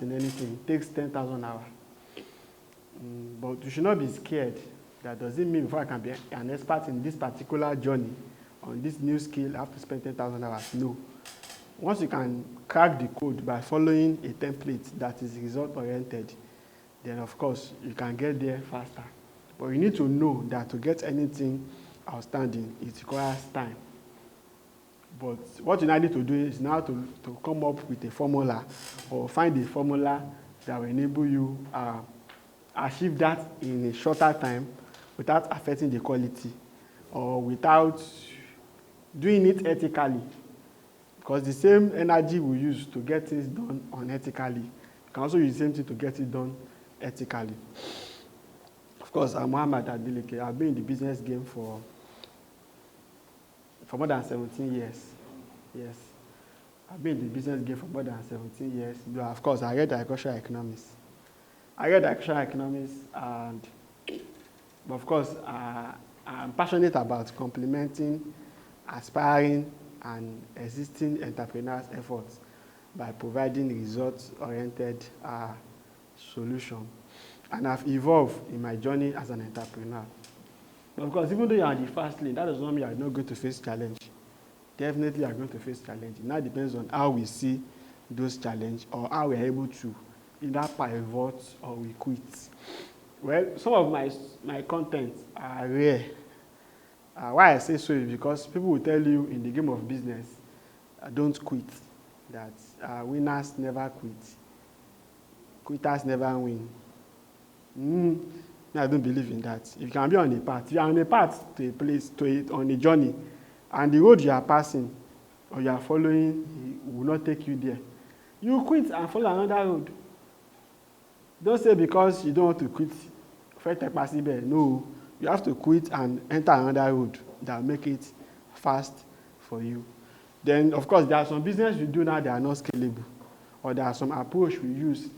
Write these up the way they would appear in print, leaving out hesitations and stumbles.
in anything, it takes 10,000 hours. But you should not be scared. That doesn't mean before I can be an expert in this particular journey, on this new skill, I have to spend 10,000 hours. No. Once you can crack the code by following a template that is result-oriented, then of course you can get there faster. But you need to know that to get anything outstanding, it requires time. But what you now need to do is now to come up with a formula or find a formula that will enable you achieve that in a shorter time without affecting the quality or without doing it ethically. Because the same energy we use to get things done unethically, you can also use the same thing to get it done ethically. Of course, I'm Muhammad Adeleke. I've been in the business game for more than 17 years. Yes. I've been in the business game for more than 17 years. But of course, I read agricultural economics. But of course, I'm passionate about complementing aspiring and existing entrepreneurs' efforts by providing results-oriented solutions. And I've evolved in my journey as an entrepreneur. But of course, even though you're on the fast lane, that does not mean you're not going to face challenge. Definitely you're going to face challenge. It now depends on how we see those challenges or how we're able to either pivot or we quit. Well, some of my content are rare. Why I say so is because people will tell you in the game of business, don't quit. That winners never quit. Quitters never win. I don't believe in that. If you can be on a path, if you are on a path to a place, on a journey, and the road you are passing or you are following will not take you there, you quit and follow another road. Don't say because you don't want to quit, no, you have to quit and enter another road that will make it fast for you. Then, of course, there are some business we do now that are not scalable, or there are some approach we use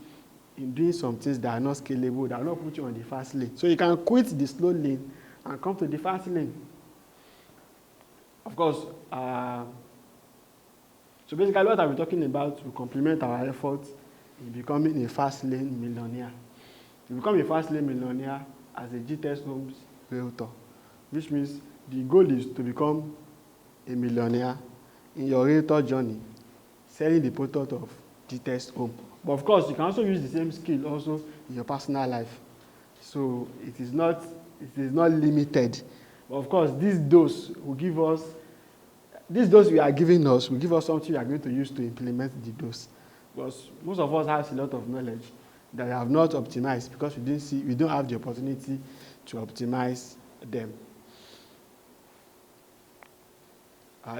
in doing some things that are not scalable, that will not put you on the fast lane. So you can quit the slow lane and come to the fast lane. Of course, so basically what I'll be talking about will complement our efforts in becoming a fast lane millionaire. You become a fast lane millionaire as a Gtext Homes Realtor, which means the goal is to become a millionaire in your Realtor journey, selling the product of Gtext Home. But of course, you can also use the same skill also in your personal life. So it is not limited. But of course, this dose we are giving us will give us something we are going to use to implement the dose. Because most of us have a lot of knowledge that we have not optimized because we don't have the opportunity to optimize them.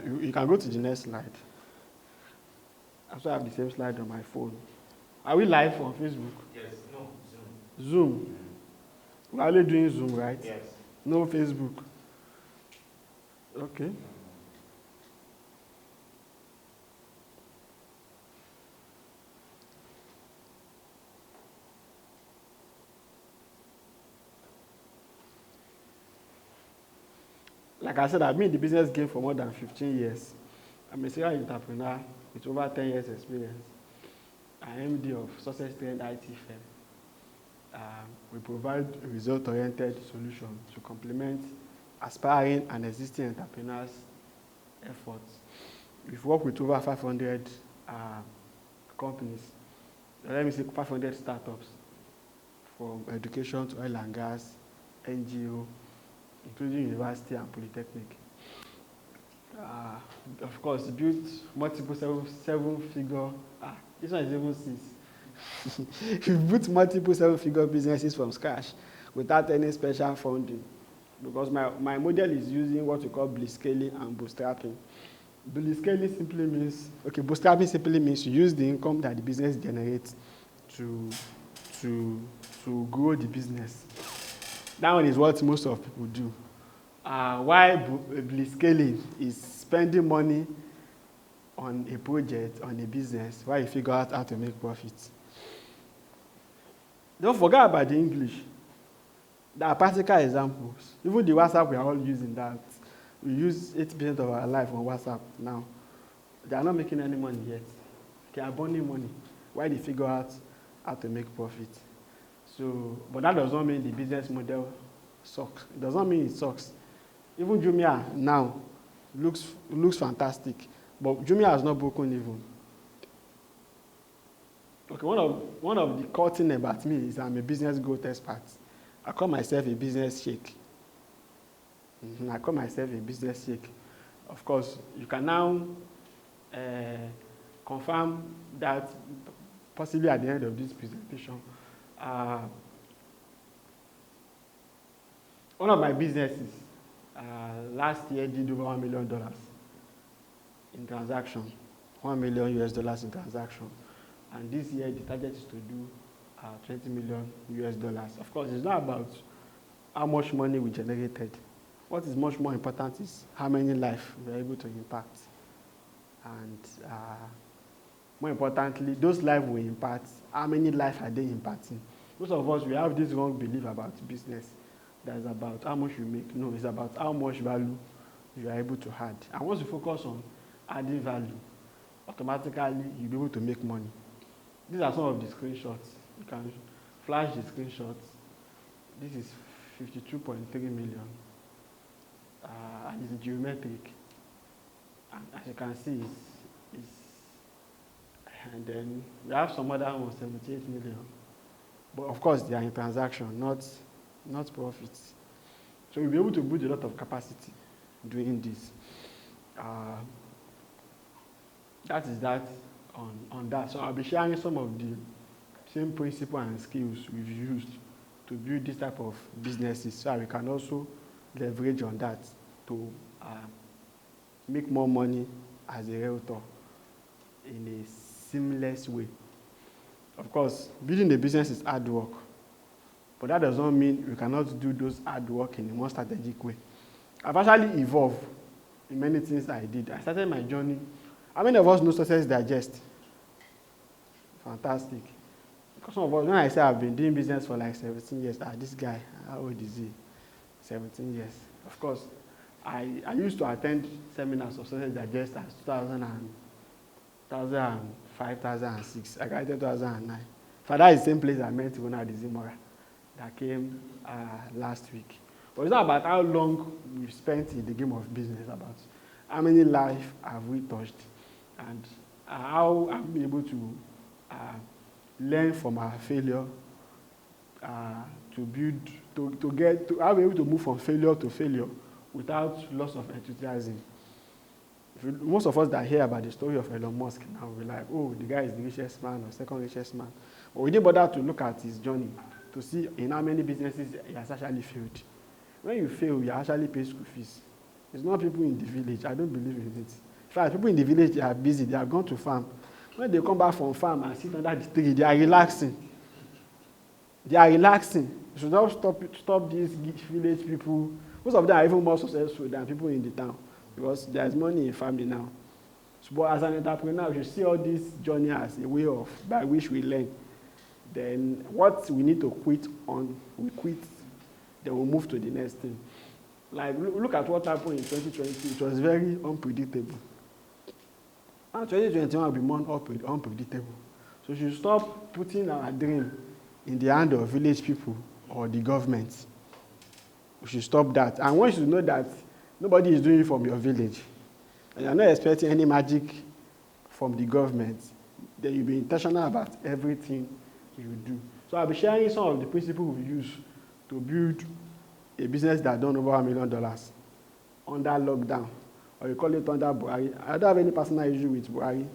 You can go to the next slide. I also have the same slide on my phone. Are we live on Facebook? Yes. No. Zoom. We're only doing Zoom, right? Yes. No Facebook. Okay. Like I said, I've been in the business game for more than 15 years. I'm a serial entrepreneur with over 10 years experience. I'm MD of Success Trend IT firm. We provide result-oriented solutions to complement aspiring and existing entrepreneurs' efforts. We've worked with over 500 companies. Let me say 500 startups, from education to oil and gas, NGO, including university and polytechnic. Of course, built multiple seven-figure. This one is even 6. We've built multiple seven-figure businesses from scratch without any special funding, because my model is using what we call blitzscaling and bootstrapping. Blitzscaling simply means, bootstrapping simply means you use the income that the business generates to grow the business. That one is what most of people do. Why blitzscaling is spending money on a project, on a business, while you figure out how to make profits. Don't forget about the English. There are practical examples. Even the WhatsApp we are all using that. We use 80% of our life on WhatsApp now. They are not making any money yet. They are burning money. Why they figure out how to make profit. So, but that does not mean the business model sucks. It does not mean it sucks. Even Jumia now looks fantastic, but Jumia has not broken even. Okay, one of the core things about me is I'm a business growth expert. I call myself a business sheikh. I call myself a business sheikh. Of course, you can now confirm that possibly at the end of this presentation. One of my businesses last year did over $1 million in transaction, $1 million US in transaction, and this year the target is to do $20 million US. Of course, it's not about how much money we generated. What is much more important is how many lives we are able to impact, and more importantly, those lives we impact, how many lives are they impacting? Most of us, we have this wrong belief about business. That is about how much you make. No, it's about how much value you are able to add. And once you focus on adding value, automatically you'll be able to make money. These are some of the screenshots. You can flash the screenshots. This is 52.3 million. And it's geometric. And as you can see, and then we have some other ones, 78 million. But of course, they are in transaction, not profits. So we'll be able to build a lot of capacity doing this. That is that on that. So I'll be sharing some of the same principles and skills we've used to build this type of businesses, so we can also leverage on that to make more money as a realtor in a seamless way. Of course, building a business is hard work, but that does not mean we cannot do those hard work in a more strategic way. I've actually evolved in many things I did. I started my journey. How many of us know Success Digest? Fantastic. Because some of us, when I say I've been doing business for like 17 years, this guy, how old is he? 17 years. Of course, I used to attend seminars of Success Digest as 2005, 2006. I graduated 2009. So that is the same place I met Ronald Zimora that came last week. But it's not about how long we've spent in the game of business, about how many lives have we touched, and how I've been able to learn from our failure, to build, to how we're able to move from failure to failure without loss of enthusiasm. Most of us that hear about the story of Elon Musk now, we're like, oh, the guy is the richest man or second richest man. But we didn't bother to look at his journey to see in how many businesses he has actually failed. When you fail, you actually pay school fees. It's not people in the village. I don't believe in it. In fact, people in the village, they are busy. They have gone to farm. When they come back from farm and sit under the tree, they are relaxing. They are relaxing. You should not stop these village people. Most of them are even more successful than people in the town because there's money in farming now. So, but as an entrepreneur, you see all this journey as a way of by which we learn. Then what we need to quit on, we quit. Then we'll move to the next thing. Like, look at what happened in 2020. It was very unpredictable. And 2021 will be more unpredictable. So we should stop putting our dream in the hand of village people or the government. We should stop that. And once you know that nobody is doing it from your village, and you're not expecting any magic from the government, then you'll be intentional about everything you do. So I'll be sharing some of the principles we use to build a business that done over $1 million under lockdown, or you call it under Buhari. I don't have any personal issue with Buhari,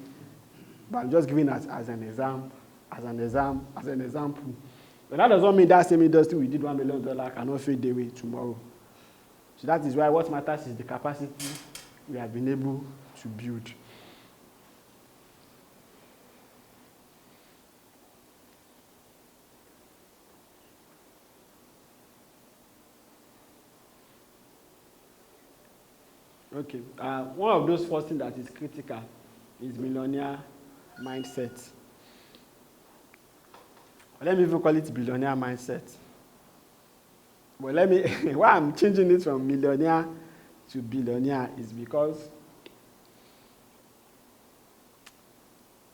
but I'm just giving it as an example. But that doesn't mean that same industry we did $1 million cannot fade away tomorrow. So that is why what matters is the capacity we have been able to build. Okay, one of those first things that is critical is millionaire mindset. Let me even call it billionaire mindset. But why I'm changing it from millionaire to billionaire is because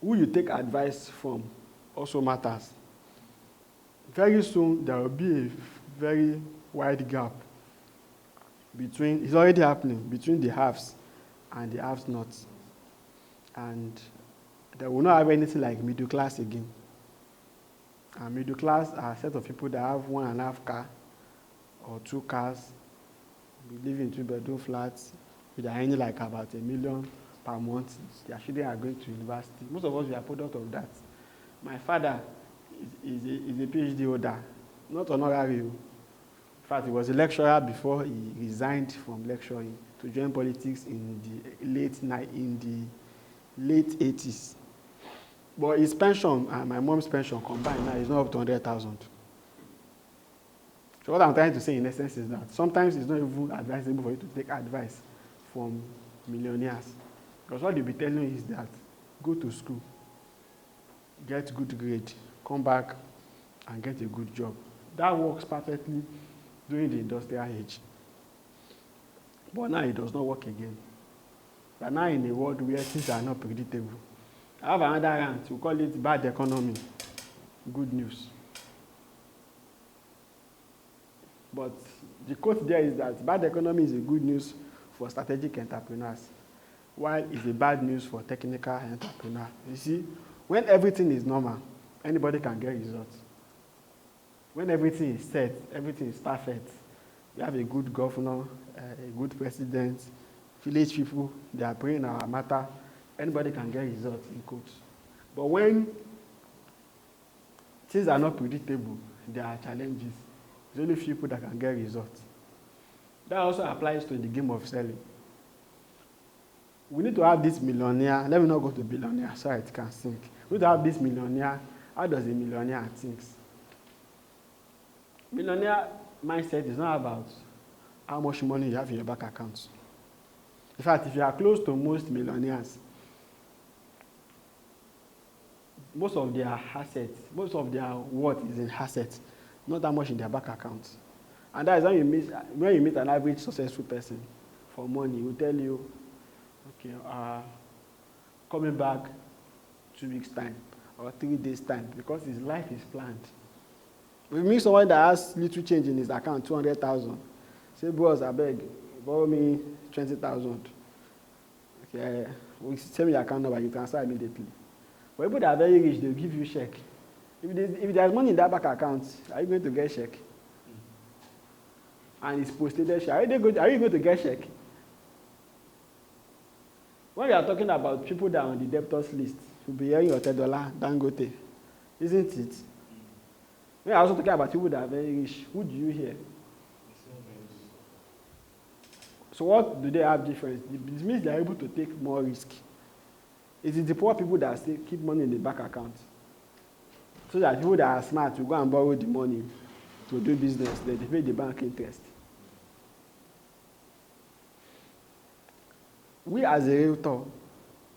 who you take advice from also matters. very soon there will be a very wide gap between, it's already happening, between the haves and the have-nots. And they will not have anything like middle class again. And middle class are a set of people that have 1.5 car or 2 cars, we live in 2-bedroom flats, they are earning like about $1 million per month. Their children are going to university. Most of us, we are product of that. My father is a PhD holder, not honorary. In fact, he was a lecturer before he resigned from lecturing to join politics in the late 80s. But his pension and my mom's pension combined now is not up to 100,000. So what I'm trying to say in essence is that sometimes it's not even advisable for you to take advice from millionaires. Because what they'll be telling you is that go to school, get good grade, come back and get a good job. That works perfectly during the industrial age. But now it does not work again. We are now in a world where things are not predictable. I have another rant, we call it bad economy, good news. But the quote there is that bad economy is a good news for strategic entrepreneurs, while it's a bad news for technical entrepreneurs. You see, when everything is normal, anybody can get results. When everything is set, everything is perfect, you have a good governor, a good president, village people, they are praying our matter, anybody can get results, in quotes. But when things are not predictable, there are challenges. There's only few people that can get results. That also applies to the game of selling. We need to have this millionaire. Let me not go to billionaire so it can sink. We need to have this millionaire. How does a millionaire think? Millionaire mindset is not about how much money you have in your bank account. In fact, if you are close to most millionaires, most of their assets, most of their worth is in assets, not that much in their bank account. And that is when you meet an average successful person for money, he will tell you, okay, coming back 2 weeks' time or 3 days' time, because his life is planned. If you meet someone that has little change in his account, 200,000, say, bros, I beg, borrow me 20,000. Okay, we send me your account number, you transfer immediately. But people that are very rich, they'll give you a check. If there's money in that bank account, are you going to get a check? And it's posted check. Are you going to get a check? When we are talking about people that are on the debtors list, you'll be hearing your $10 Dangote, isn't it? We are also talking about people that are very rich. Who do you hear? So what do they have difference? It means they are able to take more risk. It is the poor people that keep money in the bank account. So that people that are smart will go and borrow the money to do business, then they pay the bank interest. We as a realtor,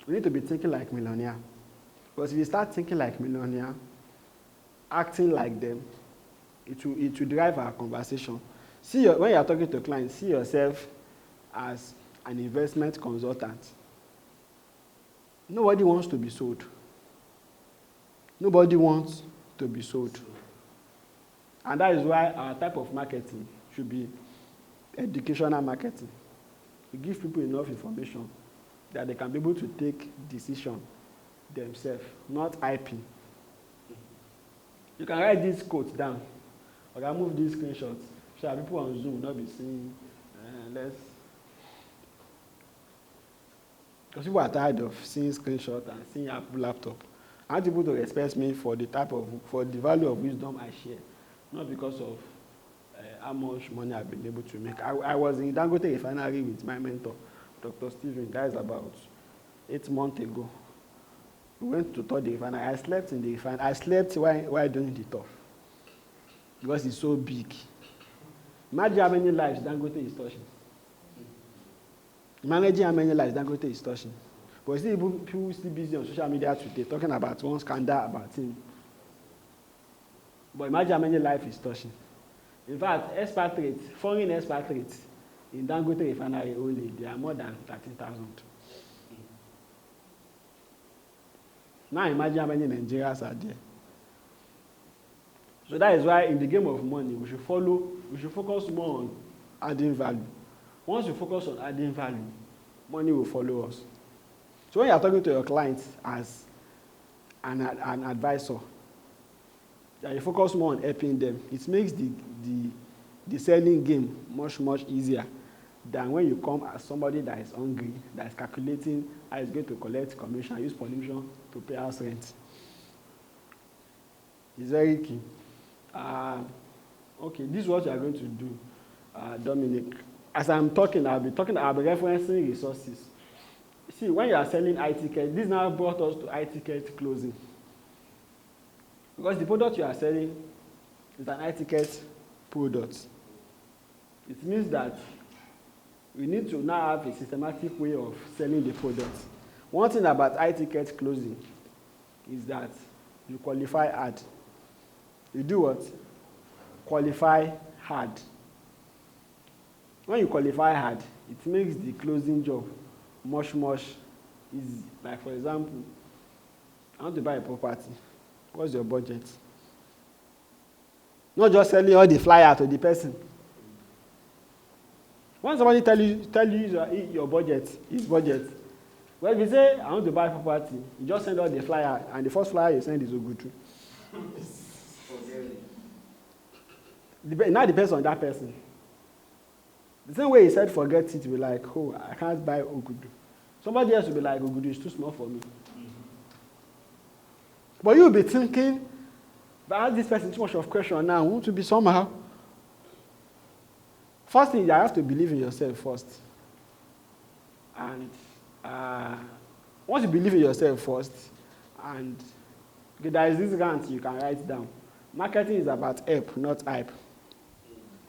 we need to be thinking like millionaire. Because if you start thinking like millionaire, acting like them, it will drive our conversation. When you are talking to clients, see yourself as an investment consultant. Nobody wants to be sold. Nobody wants to be sold. And that is why our type of marketing should be educational marketing. We give people enough information that they can be able to take decisions themselves, not IP. You can write this quote down, or can move these screenshots so that people on Zoom will not be seeing because people are tired of seeing screenshots and seeing Apple laptop. I want people to respect me for the value of wisdom I share, not because of how much money I've been able to make. I was in Dangote refinery with my mentor, Dr. Steven. That is about 8 months ago. We went to tour the refinery. I slept in the refinery. I slept while doing the tour because it's so big. Imagine how many lives Dangote is touching. Imagine how many lives Dangote is touching. But you see, people still busy on social media today talking about one scandal about him. But imagine how many lives he's touching. In fact, foreign expatriates in Dangote refinery only, there are more than 13,000. Now imagine how many Nigerians are there. So that is why in the game of money, we should focus more on adding value. Once you focus on adding value, money will follow us. So when you are talking to your clients as an advisor, that you focus more on helping them, it makes the selling game much, much easier than when you come as somebody that is hungry, that is calculating how it's going to collect commission, use commission to pay house rent. It's very key. Okay, this is what you are going to do, Dominic. As I'm talking, I'll be referencing resources. See, when you are selling iTicket, this now brought us to iTicket closing. Because the product you are selling is an iTicket product. It means that we need to now have a systematic way of selling the product. One thing about iTicket closing is that you qualify hard. You do what? Qualify hard. When you qualify hard, it makes the closing job much, much easy. Like, for example, I want to buy a property. What's your budget? Not just selling all the flyer to the person. When somebody tell you your budget, his budget, well, if you say, I want to buy a property, you just send out the flyer, and the first flyer you send is Ogutu. It now depends on that person. The same way he said forget it, will be like, oh, I can't buy Ogudu. Somebody else will be like, Ogudu is too small for me. But you'll be thinking, but I ask this person too much of question now, I want to be somehow. First thing, you have to believe in yourself first. And once you believe in yourself first, and okay, there is this grant you can write down. Marketing is about help, not hype.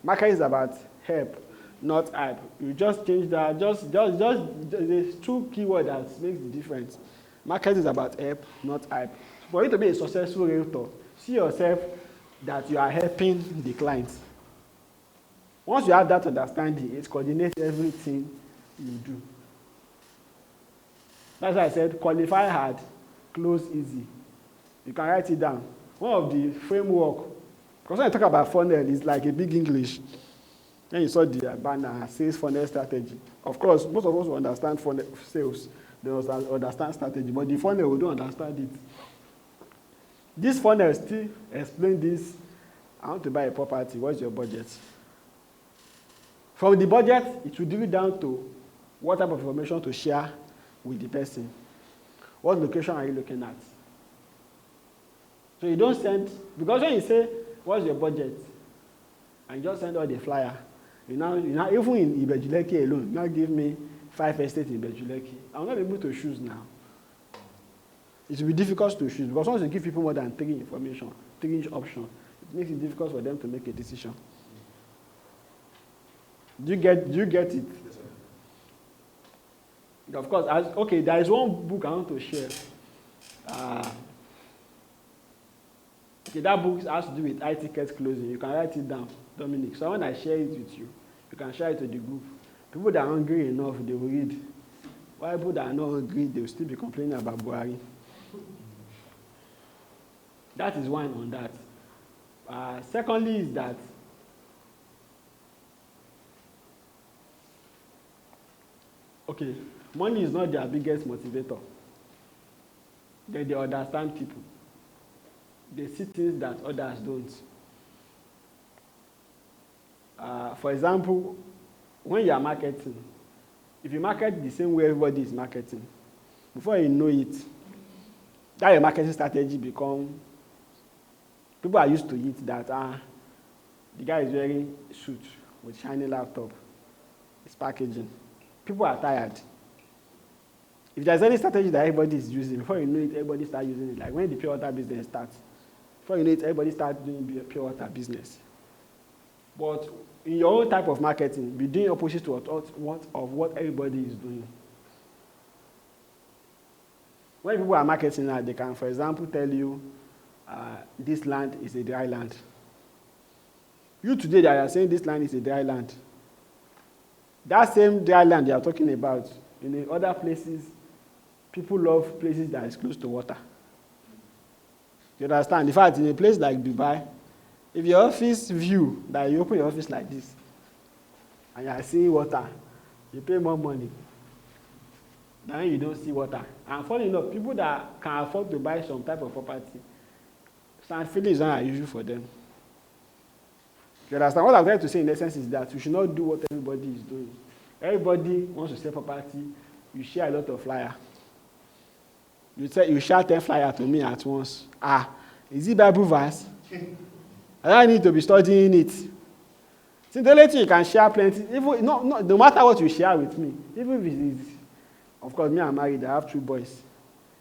Marketing is about help, not hype. You just change that, just the two keywords that makes the difference. Marketing is about help, not hype. For you to be a successful realtor, see yourself that you are helping the clients. Once you have that understanding, it coordinates everything you do. That's why I said qualify hard, close easy. You can write it down. One of the framework, because when I talk about funnel, it's like a big English. Then you saw the banner, sales funnel strategy. Of course, most of us will understand funnel sales. They understand strategy, but the funnel, we don't understand it. This funnel still explain this. I want to buy a property. What's your budget? From the budget, it will drill down to what type of information to share with the person. What location are you looking at? So you don't send, because when you say, what's your budget? And you just send out the flyer. You now even in Ibejuleki alone, you now give me 5 estates in Ibejuleki. I will not be able to choose now. It will be difficult to choose, because once you give people more than 3 options, it makes it difficult for them to make a decision. Do you get it? Yes, sir. Of course, okay, there is one book I want to share. Okay, that book has to do with iTicket closing. You can write it down, Dominic. So when I share it with you, you can share it to the group. People that are hungry enough, they will read. While people that are not hungry, they will still be complaining about Buhari. That is one on that. Secondly is that okay, money is not their biggest motivator. They understand people. They see things that others don't. For example, when you are marketing, if you market the same way everybody is marketing, before you know it, that your marketing strategy become, people are used to it that the guy is wearing a suit with shiny laptop, it's packaging. People are tired. If there's any strategy that everybody is using, before you know it, everybody starts using it. Like when the pure water business starts, before you know it, everybody starts doing pure water business. But in your own type of marketing, be doing opposite to what everybody is doing. When people are marketing now, they can, for example, tell you, this land is a dry land. You today, that are saying this land is a dry land. That same dry land they are talking about, in other places, people love places that is close to water. You understand? In fact, in a place like Dubai, If your office view, that you open your office like this, and you are seeing water, you pay more money than you don't see water. And funny enough, people that can afford to buy some type of property, sand filling is not unusual for them. You understand? What I'm trying to say in essence is that we should not do what everybody is doing. Everybody wants to sell property. You share a lot of flyer. You share 10 flyer to me at once. Is it Bible verse? I don't need to be studying it. See, the only thing you can share plenty, even no matter what you share with me, even if it is, of course, me, I'm married, I have 2 boys.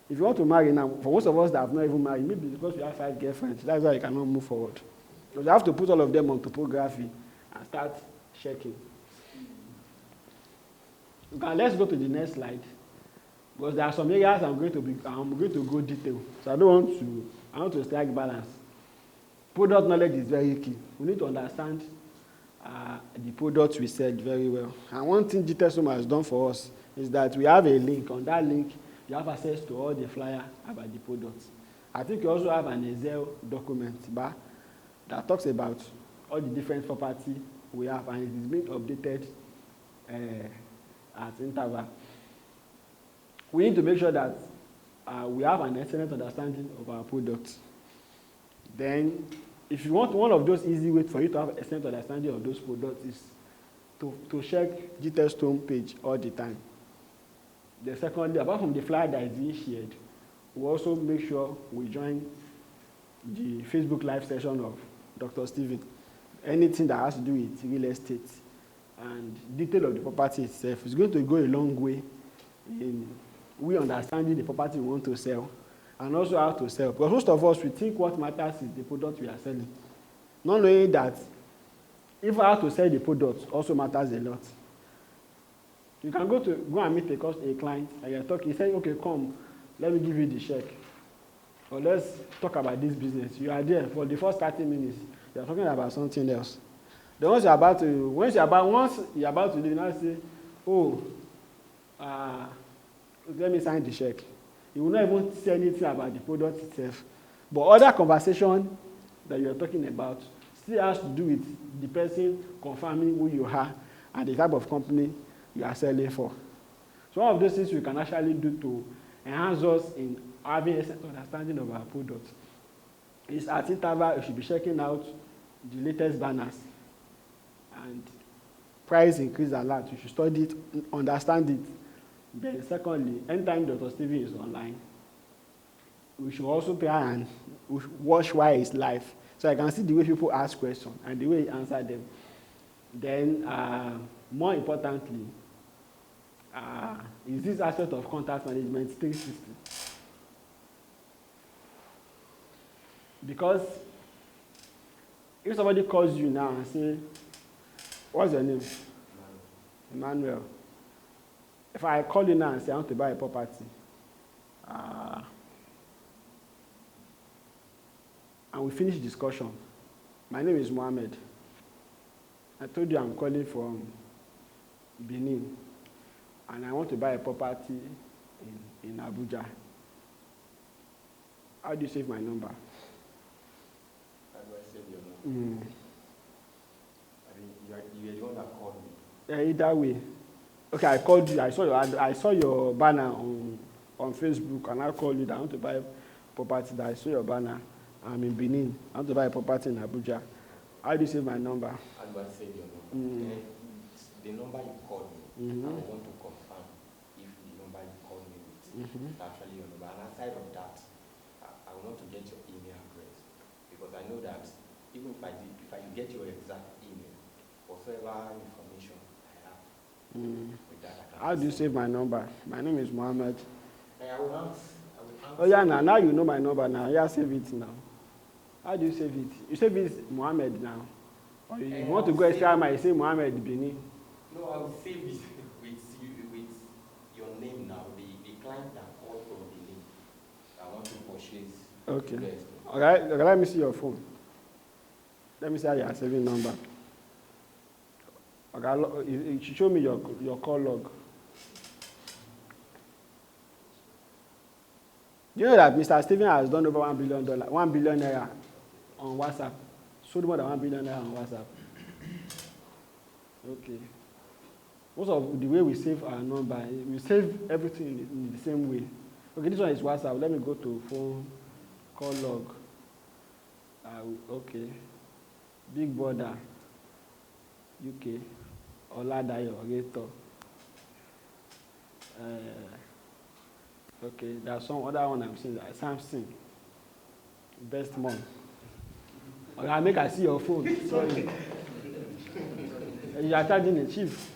If you want to marry now, for most of us that have not even married, maybe because we have 5 girlfriends, that's why you cannot move forward. Because you have to put all of them on topography and start checking. Okay, let's go to the next slide. Because there are some areas I'm going to go detail. So I want to strike balance. Product knowledge is very key. We need to understand the products we sell very well. And one thing Gtext has done for us is that we have a link. On that link, you have access to all the flyer about the products. I think you also have an Excel document that talks about all the different property we have, and it is being updated at interval. We need to make sure that we have an excellent understanding of our products. Then, if you want one of those easy ways for you to have excellent understanding of those products is to check Gtext homepage all the time. Then secondly, apart from the flyer that is being shared, we also make sure we join the Facebook live session of Dr. Stephen. Anything that has to do with real estate and detail of the property itself is going to go a long way in we understanding the property we want to sell and also how to sell. Because most of us, we think what matters is the product we are selling. Not knowing that if how to sell the product also matters a lot. You can go and meet a client and you're talking, you say, okay, come, let me give you the check. Or let's talk about this business. You are there for the first 30 minutes. You're talking about something else. Then once you're about to leave, you now say, let me sign the check. You will not even say anything about the product itself. But other conversation that you're talking about still has to do with the person confirming who you are and the type of company you are selling for. So one of those things we can actually do to enhance us in having a sense of understanding of our product is at interval you should be checking out the latest banners and price increase alert. You should study it, understand it. Then secondly, anytime Dr. Stephen is online, we should also try and watch why he's live. So I can see the way people ask questions and the way he answer them. Then more importantly, is this aspect of contact management 360. Because if somebody calls you now and say, what's your name? Emmanuel. If I call you now and say I want to buy a property, and we finish discussion, my name is Mohammed. I told you I'm calling from Benin, and I want to buy a property in Abuja. How do you save my number? How do I save your number? I mean, you are the one that called me. Yeah, either way. Okay, I called you. I saw your banner on Facebook, and I called you that I want to buy a property. That I saw your banner. I'm in Benin. I want to buy a property in Abuja. How do you save my number? How do I save your number? The number you called me, I want to confirm if the number you called me with is actually your number. And aside of that, I want to get your email address, because I know that even if I get your exact email, whatever information I have, with that I can. How do you save my number? My name is Mohammed. I will answer. Oh yeah, now you know my number now. Yeah, save it now. How do you save it? You save it Mohammed now. Or you want to go extra mile, you say Mohammed Benin. No, I will save it with your name now. The client that called from Benin. I want to purchase. Okay. Okay, let me see your phone. Let me see how you are saving number. Okay, you should show me your call log. You know that Mr. Stephen has done over $1 billion on WhatsApp sold more than 1 billion naira on WhatsApp. Okay. Most of the way we save our number, we save everything in the same way. Okay, this one is WhatsApp. Let me go to phone, call log. Okay. Big Brother, UK, Oladayo, Realtor. Okay, there's some other one I'm seeing, Samsung, Best Mom. Okay, I make I see your phone. Sorry. You are charging a chief.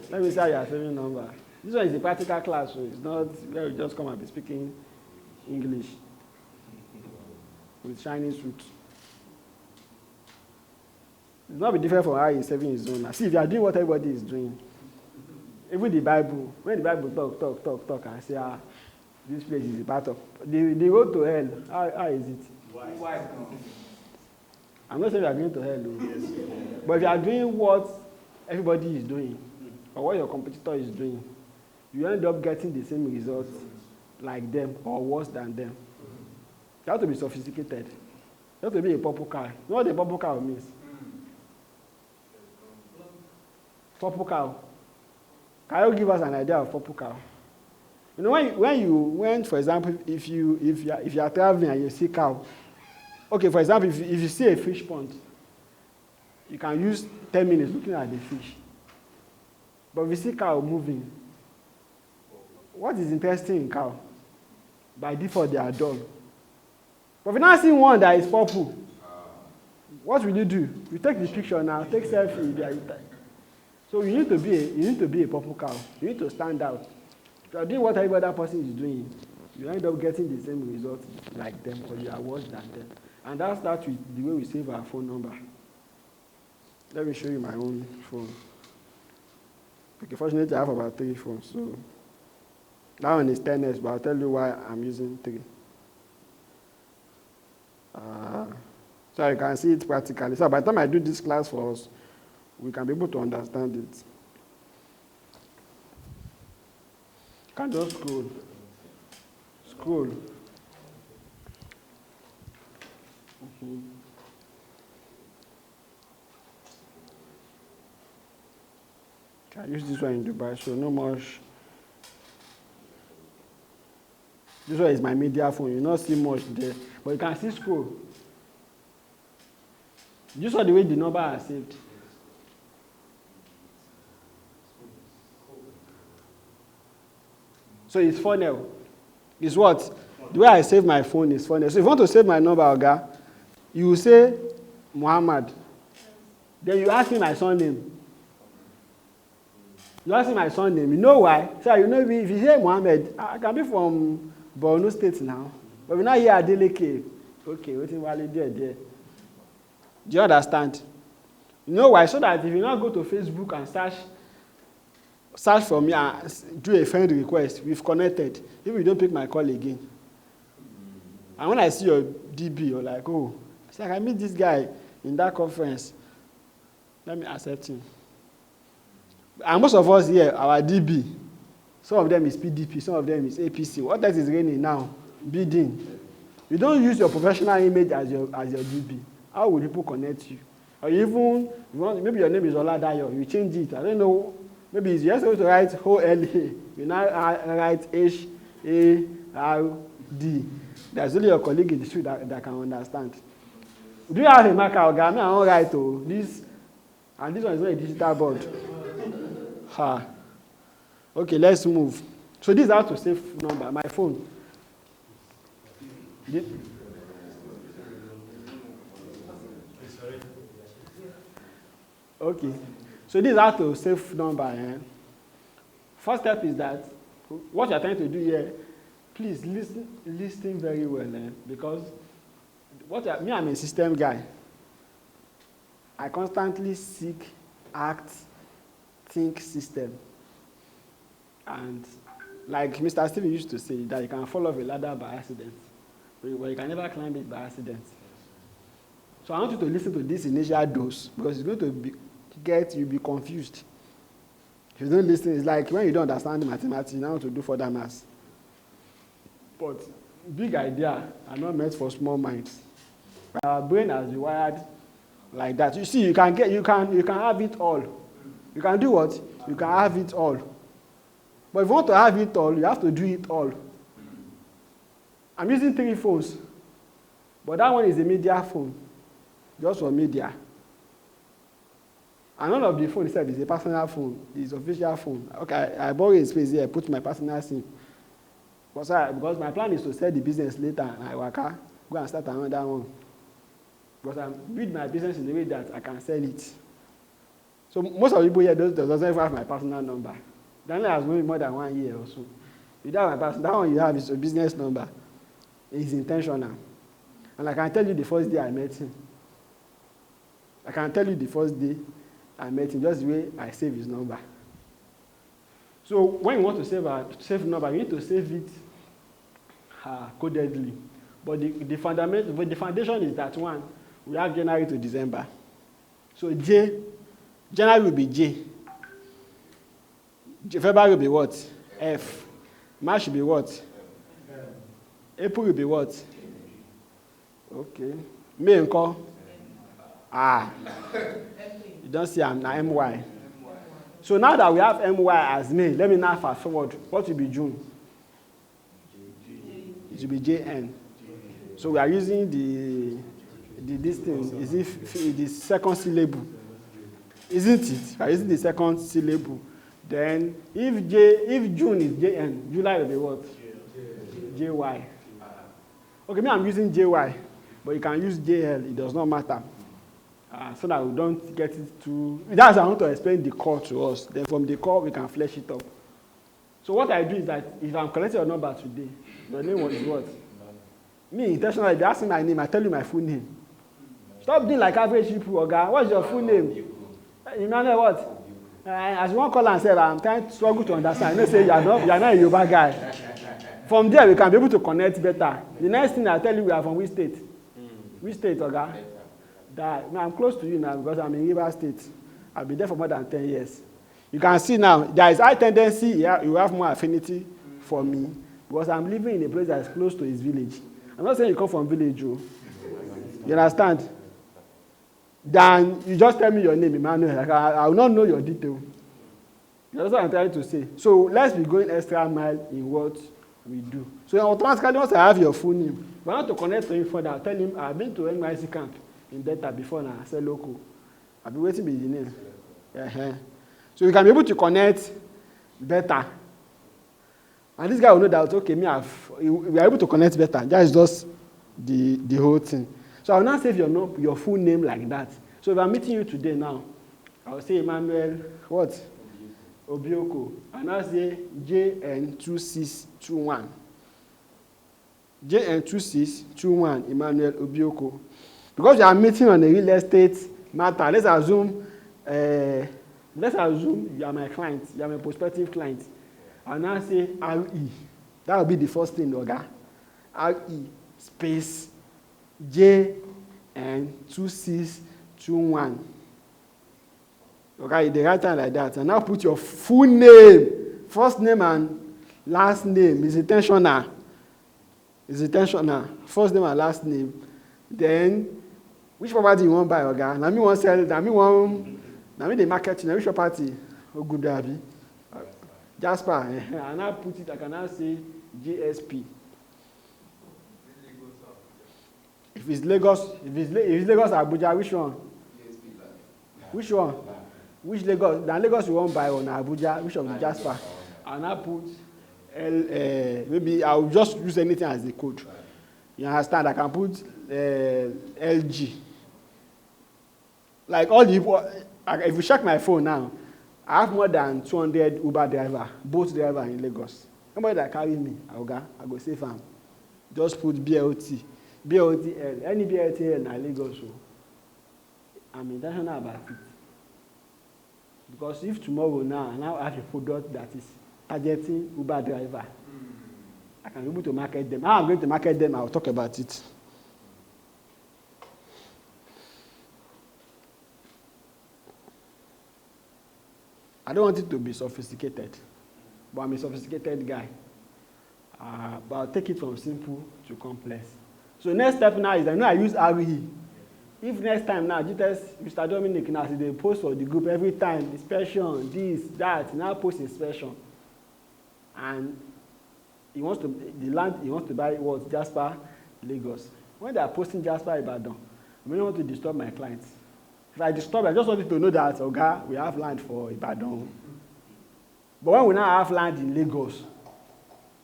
Let me see how you are saving number. This one is a practical class, so it's not where you just come and be speaking English with shiny suit. It's not be different from how he's saving his own. See, if you are doing what everybody is doing, even the Bible, when the Bible talk, I say, this place is a part of the road to hell. How is it? Why? I'm not saying you are going to hell, though. Yes. But if you are doing what everybody is doing, or what your competitor is doing, you end up getting the same results like them or worse than them. You have to be sophisticated. You have to be a purple cow. You know what a purple cow means? Purple cow. Can you give us an idea of purple cow? You know, when for example, if you are traveling and you see cow, okay, for example, if you see a fish pond, you can use 10 minutes looking at the fish. But if you see cow moving, what is interesting in cow? By default, they are dull. But if you now see one that is purple, what will you do? You take the picture now, take selfie. So you need to be a purple cow. You need to stand out. If you are doing what every other person is doing, you end up getting the same results like them, or you are worse than them. And that starts with the way we save our phone number. Let me show you my own phone. Okay, fortunately I have about 3 phones, so that one is 10s, but I'll tell you why I'm using 3. So you can see it practically. So by the time I do this class for us, we can be able to understand it. You can just scroll. Scroll. Mm-hmm. I use this one in Dubai, so no much. This one is my media phone. You not see much there, but you can see scroll. You saw the way the number are saved. So it's funnel. It's what? The way I save my phone is funnel. So if you want to save my number, Oga, you will say Muhammad. Then you ask me my surname. You ask me my surname. You know why? So you know if you say Muhammad, I can be from Borno State now. But we now hear Adeleke. Okay, waiting while there. Do you understand? You know why? So that if you now go to Facebook and search for me and do a friend request, we've connected. If you don't pick my call again. And when I see your DB, you're like, oh, it's like I meet this guy in that conference. Let me accept him. And most of us here, our DB, some of them is PDP, some of them is APC. What else is raining now? Bidding. You don't use your professional image as your DB. How would people connect you? Or even, maybe your name is Oladayo, you change it. I don't know. Maybe it's just supposed to write O-L-A. You now write H-A-R-D. There's only your colleague in the street that can understand. Do you have a marker? Okay, I don't write this. And this one is not a digital board. Okay, let's move. So this is how to save number. My phone. Okay. So this is how to save number. First step is that what you're trying to do here, please listen very well, because I'm a system guy. I constantly seek, act, think system. And like Mr. Steven used to say, that you can fall off a ladder by accident, but you can never climb it by accident. So I want you to listen to this initial dose, because it's going to you'll be confused. If you don't listen, it's like when you don't understand the mathematics, you now want to do further maths. But big idea are not meant for small minds. Our brain has been wired Like that. You see, you can have it all. You can do what? You can have it all. But if you want to have it all, you have to do it all. I'm using 3 phones. But that one is a media phone. Just for media. And none of the phone itself is a personal phone. It's official phone. Okay, I borrow a space here, I put my personal SIM. Because my plan is to sell the business later, and I work out, go and start another one. Because I build my business in a way that I can sell it. So most of the people here doesn't even have my personal number. That has been more than 1 year or so. Without my personal, that one you have is a business number. It's intentional. And I can tell you the first day I met him. I can tell you the first day I met him, just the way I save his number. So when you want to save number, you need to save it codedly. But the foundation is that one, we have January to December. So January will be J. February will be what? F. March will be what? April will be what? Okay. May and call? You don't see I'm now MY. So now that we have MY as May, let me now fast forward. What will be June? It will be JN. So we are using this thing is if the second syllable. Isn't it? We are using the second syllable. Then if June is JN, July will be what? JY. Okay, me I'm using JY, but you can use JL, it does not matter. So that we don't get it too... That's how I want to explain the core to us. Then from the core, we can flesh it up. So what I do is that if I'm collecting your number today, your name is what? Me, intentionally, if you ask me my name, I tell you my full name. Stop being like average people, Oga. What's your full name? Emmanuel what? As you want to call and say, I'm trying to struggle to understand. You know, say you're not a Yoruba guy. From there, we can be able to connect better. The next thing I tell you, we are from which state? Which state, Oga? That, I'm close to you now because I'm in River State. I've been there for more than 10 years. You can see now, there is high tendency, you have more affinity for me because I'm living in a place that is close to his village. I'm not saying you come from village, Joe. You understand? Then you just tell me your name, Emmanuel. Like, I will not know your detail. That's what I'm trying to say. So let's be going extra mile in what we do. So automatically, once I have your full name, if I want to connect to him further, I'll tell him I've been to NYC camp in Delta before now. I say local. I've been waiting with the name. So we can be able to connect better. And this guy will know that, okay, we are able to connect better. That is just the whole thing. So I will not save your full name like that. So if I'm meeting you today now, I will say Emmanuel, what? Obioko. And I'll say JN2621. JN2621, Emmanuel Obioko. Because you are meeting on a real estate matter, let's assume you are my client, you are my prospective client. And I say RE. That will be the first thing, Oga. RE space JN2621. Okay, the right time like that. And now put your full name, first name and last name. Is intentional. First name and last name. Then, which property you want to buy, Oga? Now me want sell. Now me the market. Now which property? Oh, good, Abby. Jasper. And I put it. I can now say GSP. If it's Lagos, Abuja, which one? Which one? Which Lagos? Then Lagos you won't buy on Abuja. Which of the Jasper? And I put maybe I'll just use anything as the code. You understand? I can put LG. Like all the, if you check my phone now, I have more than 200 Uber driver, both driver in Lagos. Somebody that carry me, I go save them. Just put BLT. BLTL, any BLTL in Lagos. So I'm intentional about it. Because if tomorrow now I have a product that is targeting Uber driver, I can be able to market them. How I'm going to market them, I'll talk about it. I don't want it to be sophisticated, but I'm a sophisticated guy. But I'll take it from simple to complex. So next step now is I know I use RE. If next time now, Gtext, Mr. Dominic, now see they post for the group every time, inspection, this, that, now post inspection. And he wants to buy what? Jasper, Lagos. When they are posting Jasper, Ibadan, I don't want to disturb my clients. If I disturb, I just wanted to know that, okay, we have land for Ibadan. But when we now have land in Lagos,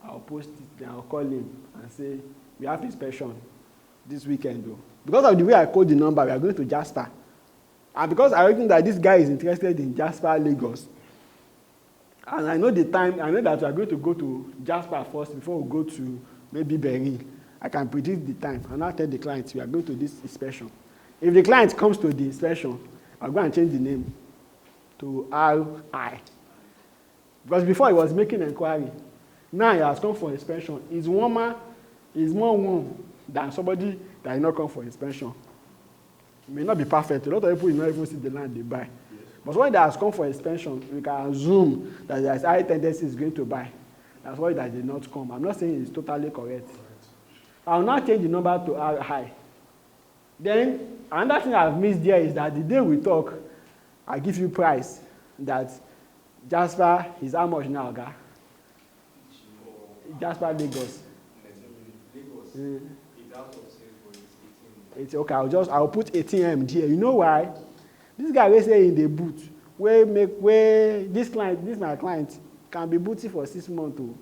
I'll post it, then I'll call him and say, we have inspection this weekend though. Because of the way I code the number, we are going to Jasper. And because I reckon that this guy is interested in Jasper, Lagos, and I know the time, I know that we are going to go to Jasper first before we go to maybe Benin. I can predict the time, and I'll tell the client, we are going to this inspection. If the client comes to the inspection, I'll go and change the name to R.I. Because before he was making inquiry, now he has come for inspection. He's more warm than somebody that did not come for inspection. It may not be perfect. A lot of people will not even see the land they buy. Yes. But when they has come for inspection, we can assume that there is high tendency is going to buy. That's why that did not come. I'm not saying it's totally correct. I will now change the number to R high. Then another thing I've missed there is that the day we talk, I give you price that Jasper is how much now, guy? Jasper, Lagos. It's out of sales for 18. It's okay. I'll put 18M there. You know why? This guy will say in the boot, this my client can be booty for 6 months too.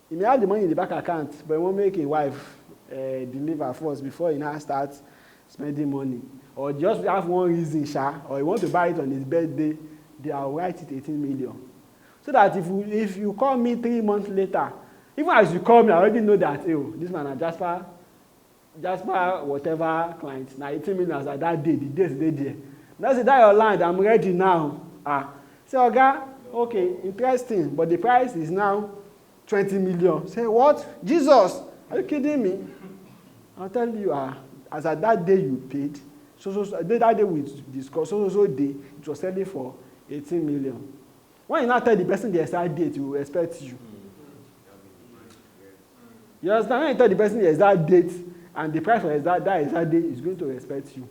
He may have the money in the bank account, but he won't make his wife deliver first before he now starts spending money. Or just have one reason, or he want to buy it on his birthday, they'll write it 18 million. So that if you call me 3 months later, even as you call me, I already know that, oh, this man is Jasper, whatever client, now 18 million as at that day, the days they there. Now say, that your land, I'm ready now. Say, okay, interesting, but the price is now 20 million. Say, what? Jesus, are you kidding me? I'll tell you, as at that day you paid, that day we discussed, day, it was selling for 18 million. When you now tell the person the exact date, he will expect you. You understand? When you tell the person the exact date and the price for that exact date is going to respect you.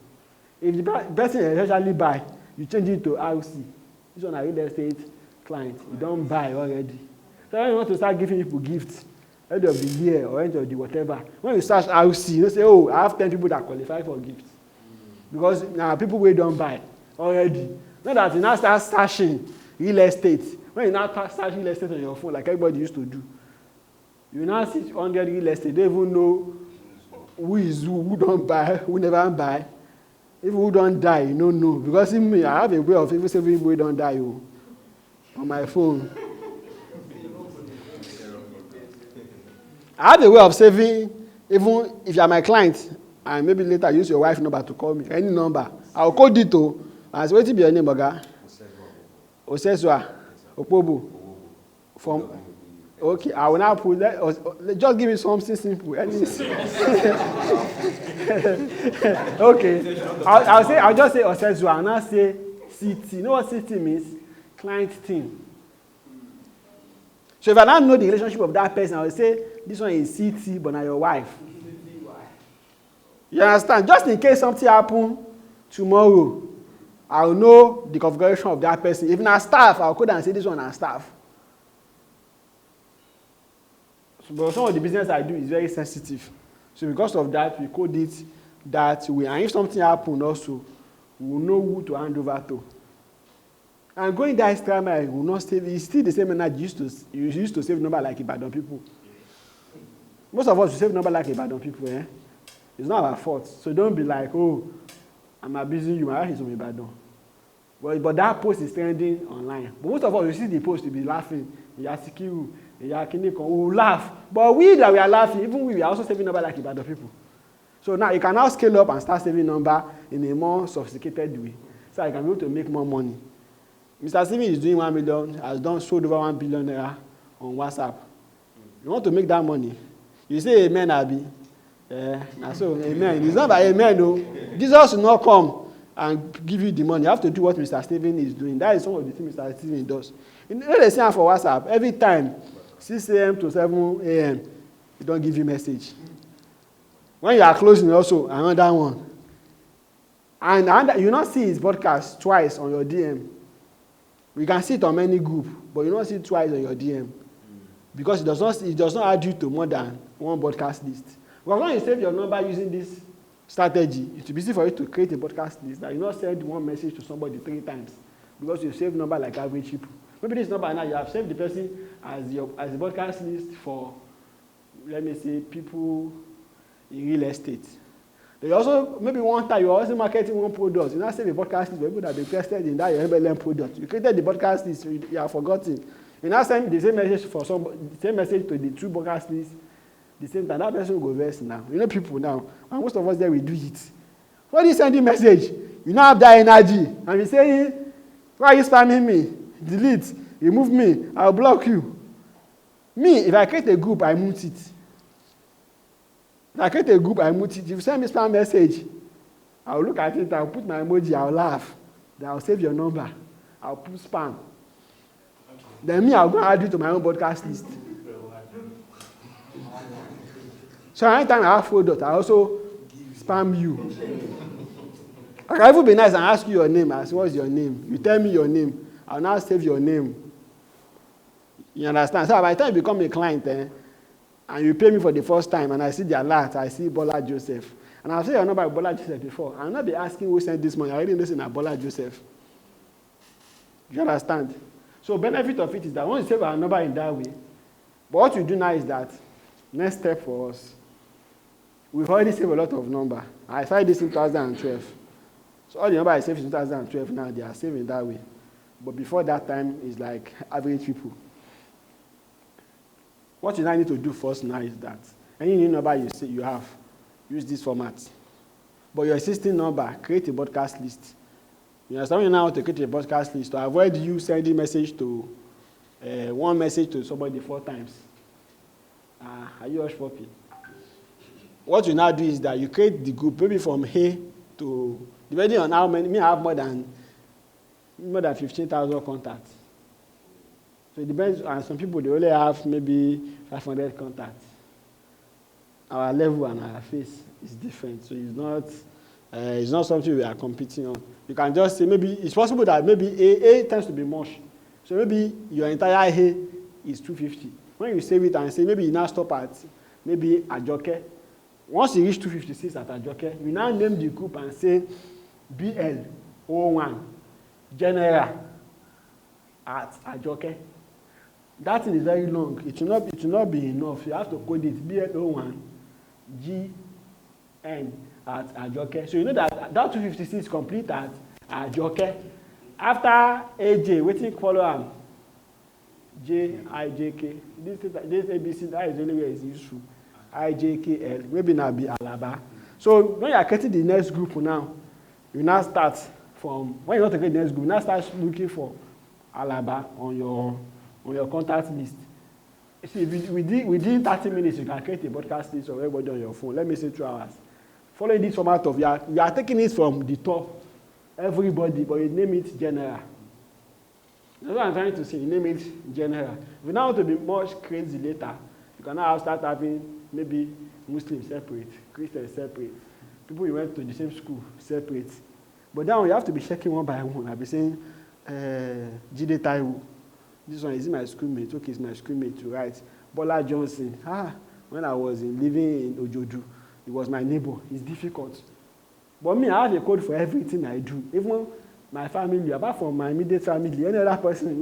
If the person essentially buy, you change it to RC. This one a real estate client. You don't buy already. So when you want to start giving people gifts, end of the year or end of the whatever, when you search RC, you say, oh, I have 10 people that qualify for gifts. Because now people who don't buy already. Not that you now start searching real estate. When you now search real estate on your phone like everybody used to do, you now see 100 real estate, they even know who is who don't buy, who never buy. If who don't die, you don't know. Because in me, I have a way of even saving people who don't die on my phone. I have a way of saving, even if you are my client, and maybe later use your wife's number to call me, any number. I'll call it to, and say, what will be your name, Oga? Oseswa. Opobo. From, okay, I will now put that, just give me something simple. Okay, I'll just say Oseswa, and I'll say CT. You know what CT means? Client team. So if I now know the relationship of that person, I will say, this one is CT, but not your wife. You understand? Just in case something happens tomorrow, I'll know the configuration of that person. If not staff, I'll code and say this one is staff. So, but some of the business I do is very sensitive. So because of that, we code it that way. And if something happens also, we will know who to hand over to. And going that extra mile will not save. It's still the same energy you used to save number like Ibadan people. Most of us save number like Ibadan people, eh? It's not our fault. So don't be like, oh, I'm abusing you. My wife is from Ibadan. But that post is trending online. But most of us, you see the post, to be laughing. Yasikiru, Yakiniko, we will laugh. But we that we are laughing, even we are also saving number like Ibadan people. So now you can now scale up and start saving number in a more sophisticated way. So I can be able to make more money. Mr. Steven is doing 1 million, has sold over 1 billion naira on WhatsApp. You want to make that money? You say amen, Abi. So amen. It's not by amen, no. Jesus will not come and give you the money. You have to do what Mr. Steven is doing. That is some of the things Mr. Steven does. You know they say for WhatsApp, every time, 6 a.m. to 7 a.m., he don't give you message. When you are closing also, another one. And you not see his broadcast twice on your DM. You can see it on many groups, but you not see it twice on your DM. Because it does not add you to more than one broadcast list. Because when you save your number using this strategy, it will be easy for you to create a broadcast list that you not send one message to somebody 3 times because you save number like average people. Maybe this number now you have saved the person as a broadcast list for, let me say, people in real estate. They also, maybe one time you are also marketing one product. You now save a broadcast list for people that have interested in that your MLM product. You created the broadcast list, you have forgotten. You now send the same message for somebody, the same message to the 2 broadcast lists. The same time, that person will go verse now. You know people now, and most of us there will do it. When you send the message, you don't have that energy. And you're saying, why are you spamming me? Delete, remove me, I'll block you. Me, if I create a group, I mute it. If I create a group, I mute it. If you send me spam message, I'll look at it, I'll put my emoji, I'll laugh. Then I'll save your number. I'll put spam. Then me, I'll go and add you to my own broadcast list. So anytime I have product, I also spam you. I can even be nice and ask you your name. I say, what's your name? You tell me your name. I'll now save your name. You understand? So by the time you become a client, and you pay me for the first time, and I see the alert, I see Bola Joseph. And I've said your number Bola Joseph before. I'll not be asking who sent this money. I already listen to Bola Joseph. You understand? So benefit of it is that once you save our number in that way, but what you do now is that, next step for us, we've already saved a lot of number. I started this in 2012. So all the number I saved in 2012 now, they are saving that way. But before that time, it's like average people. What you now need to do first now is that any new number you have, use this format. But your existing number, create a broadcast list. You understand? You now want to create a broadcast list to avoid you sending one message to somebody 4 times. Are you hush puppy? What you now do is that you create the group, maybe from A to, depending on how many, I have more than 15,000 contacts. So it depends on some people, they only have maybe 500 contacts. Our level and our face is different, so it's not something we are competing on. You can just say maybe it's possible that maybe A tends to be much. So maybe your entire A is 250. When you save it and say maybe you now stop at maybe Ajoke. Once you reach 256 at Ajoke, you now name the group and say BL01 General at Ajoke. That thing is very long. It will not be enough. You have to code it BL01 GN at Ajoke. So you know that 256 complete at Ajoke. After AJ, waiting follow am. JIJK. This ABC, that is the only way it's useful. IJKL. Maybe now be Alaba. So when you are creating the next group now, you now start from, when you want to create the next group, you now start looking for Alaba on your contact list. See, within 30 minutes, you can create a broadcast list of everybody on your phone. Let me say 2 hours. Following this format of, you are taking it from the top, everybody, but you name it general. That's what I'm trying to say. You name it general. If you now want to be much crazy later, you can now start having maybe Muslims separate, Christians separate, people you went to the same school separate. But now you have to be checking one by one. I'll be saying, Jide Taiwo, this one, is it my schoolmate? Okay, it's my schoolmate to write. Bola Johnson, when I was living in Ojodu, it was my neighbor. It's difficult. But me, I have a code for everything I do. Even my family, apart from my immediate family, any other person,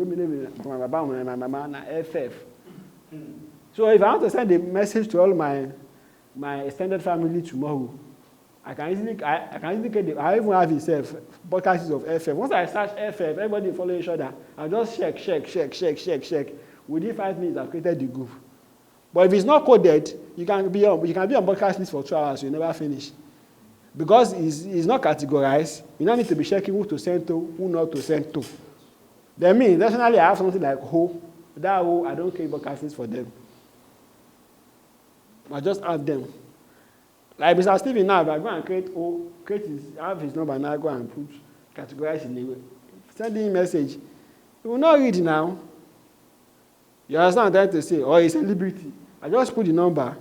from my mama, my mama, na FF. So if I want to send a message to all my extended family tomorrow, I can easily get I even have itself podcasts of FF. Once I search FF, everybody follow each other. I just check. Within 5 minutes, I've created the group. But if it's not coded, you can be on podcast list for 2 hours, you never finish. Because it's not categorized, you now need to be checking who to send to, who not to send to. Then me, personally, I have something like Ho. That Ho, I don't create podcast lists for them. I just add them. Like Mr. Steven now, if I go and have his number now, go and put, categorize in the way. Send him a message. He will not read now. You understand what I'm trying to say? Or a celebrity. I just put the number.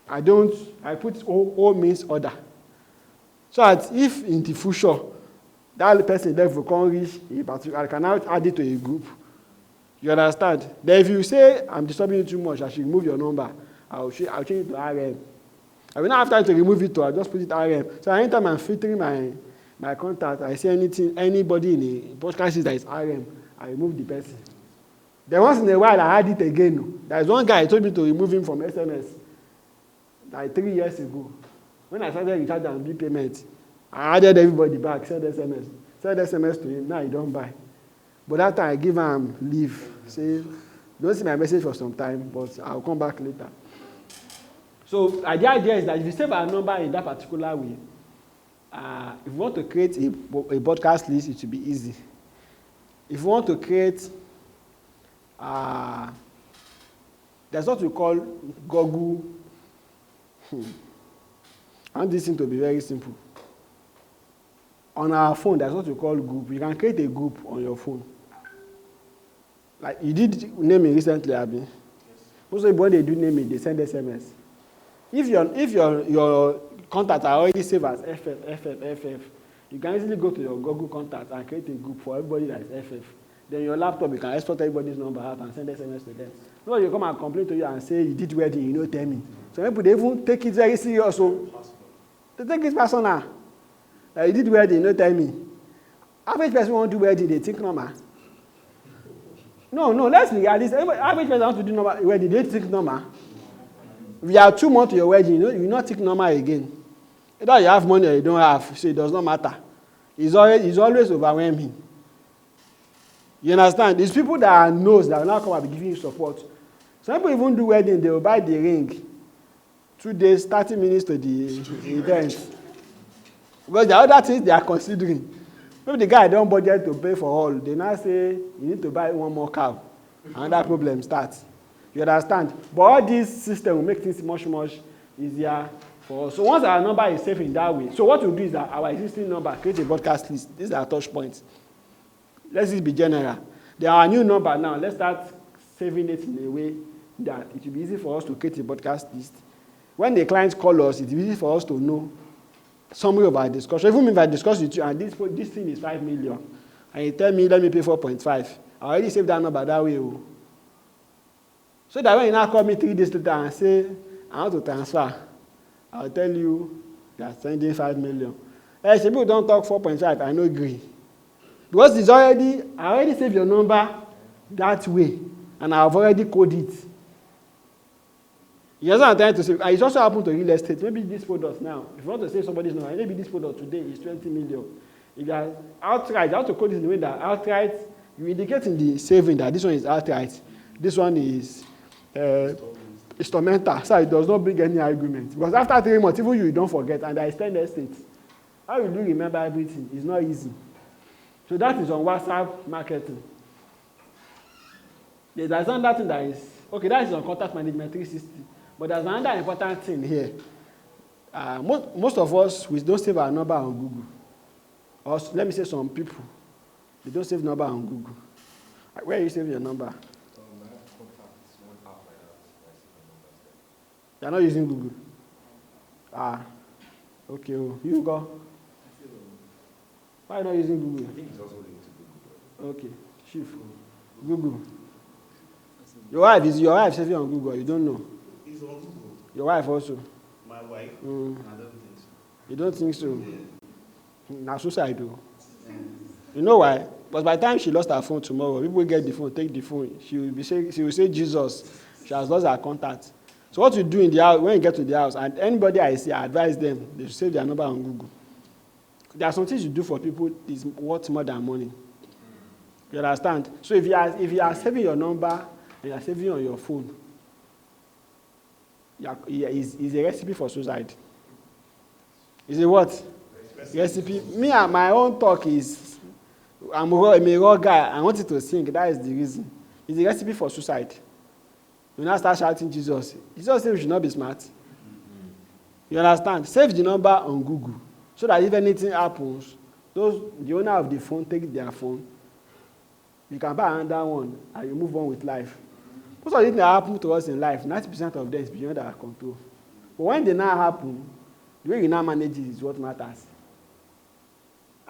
I put O means order. So that if in the future, that person level can't reach a particular, I can now add it to a group. You understand? Then if you say, I'm disturbing you too much, I should remove your number, I'll change it to RM. I will not have time to remove it, I'll just put it RM. So anytime I'm filtering my contact, I see anybody in a podcast that is RM, I remove the person. Then once in a while, I add it again. There is one guy who told me to remove him from SMS, like 3 years ago. When I started recharge and bill payment, I added everybody back, send SMS to him, now he don't buy. But that time I give him leave, say, don't see my message for some time, but I'll come back later. So the idea is that if you save our number in that particular way, if you want to create a broadcast list, it will be easy. If you want to create, there's what we call Google. I want this thing to be very simple. On our phone, there's what we call group. You can create a group on your phone. Like you did naming recently, Abi. Yes. Most of when they do naming, they send SMS. If your contacts are already saved as FF, you can easily go to your Google contacts and create a group for everybody that is FF. Then your laptop, you can export everybody's number out and send SMS to them. No, you come and complain to you and say you did wedding, you know, tell me. So people, they even take it very serious. So they take it personal. Like you did wedding, you know, tell me. Average person won't do wedding, they think normal. No, let's be realistic. Average person wants to do normal wedding, they think normal. If you have 2 months to your wedding, you not think normal again. Either you have money or you don't have, so it does not matter. It's always overwhelming. You understand? These people that knows that will now come and be giving you support. Some people even do wedding, they will buy the ring. 2 days, 30 minutes to the event. Because the other things they are considering. Maybe the guy don't budget to pay for all. They now say, you need to buy 1 more cow. And that problem starts. You understand? But all this system will make things much, much easier for us. So once our number is safe in that way, so what we'll do is that our existing number, create a broadcast list. These are touch points. Let's just be general. There are new number now. Let's start saving it in a way that it will be easy for us to create a broadcast list. When the clients call us, it will be easy for us to know summary of our discussion. Even if I discuss with you and this thing is 5 million, and you tell me, let me pay 4.5, I already saved that number that way. So that when you now call me 3 days later and say, I want to transfer, I'll tell you are sending 5 million. Hey, people don't talk 4.5, I no agree. Because I already saved your number that way, and I've already coded it. You understand what I'm trying to say? And it's also happened to real estate. Maybe this product now, if you want to save somebody's number, maybe this product today is 20 million. If you are outright, you have to code this in the way that outright, you indicate in the saving that this one is outright, this one is instrumental, so it does not bring any argument. Because after 3 months, even you don't forget, and there is 10 estates. How will you remember everything? It's not easy. So that is on WhatsApp marketing. There's another thing that is, okay, that is on contact management 360. But there's another important thing here. Most of us, we don't save our number on Google. Or let me say some people, they don't save number on Google. Where you save your number? You're not using Google? Okay, you go. Why are you not using Google? I think it's also linked to Google. Okay, Chief. Google. Your wife saving on Google, you don't know? It's on Google. Your wife also? My wife? I don't think so. You don't think so? Yeah. Now suicide though. You know why? Because by the time she lost her phone tomorrow, people will get the phone, take the phone. She will say Jesus. She has lost her contact. So what you do in the house, when you get to the house, and anybody I see, I advise them, they should save their number on Google. There are some things you do for people is worth more than money. You understand? So if you are saving your number and you are saving on your phone, it's a recipe for suicide. Is it what? Recipe. Me and my own talk is, I'm a raw guy. I wanted to sing. That is the reason. It's a recipe for suicide. You now start shouting Jesus. Jesus says we should not be smart. You understand? Save the number on Google. So that if anything happens, the owner of the phone take their phone. You can buy another one and you move on with life. Most of the things that happen to us in life, 90% of them is beyond our control. But when they now happen, the way you now manage it is what matters.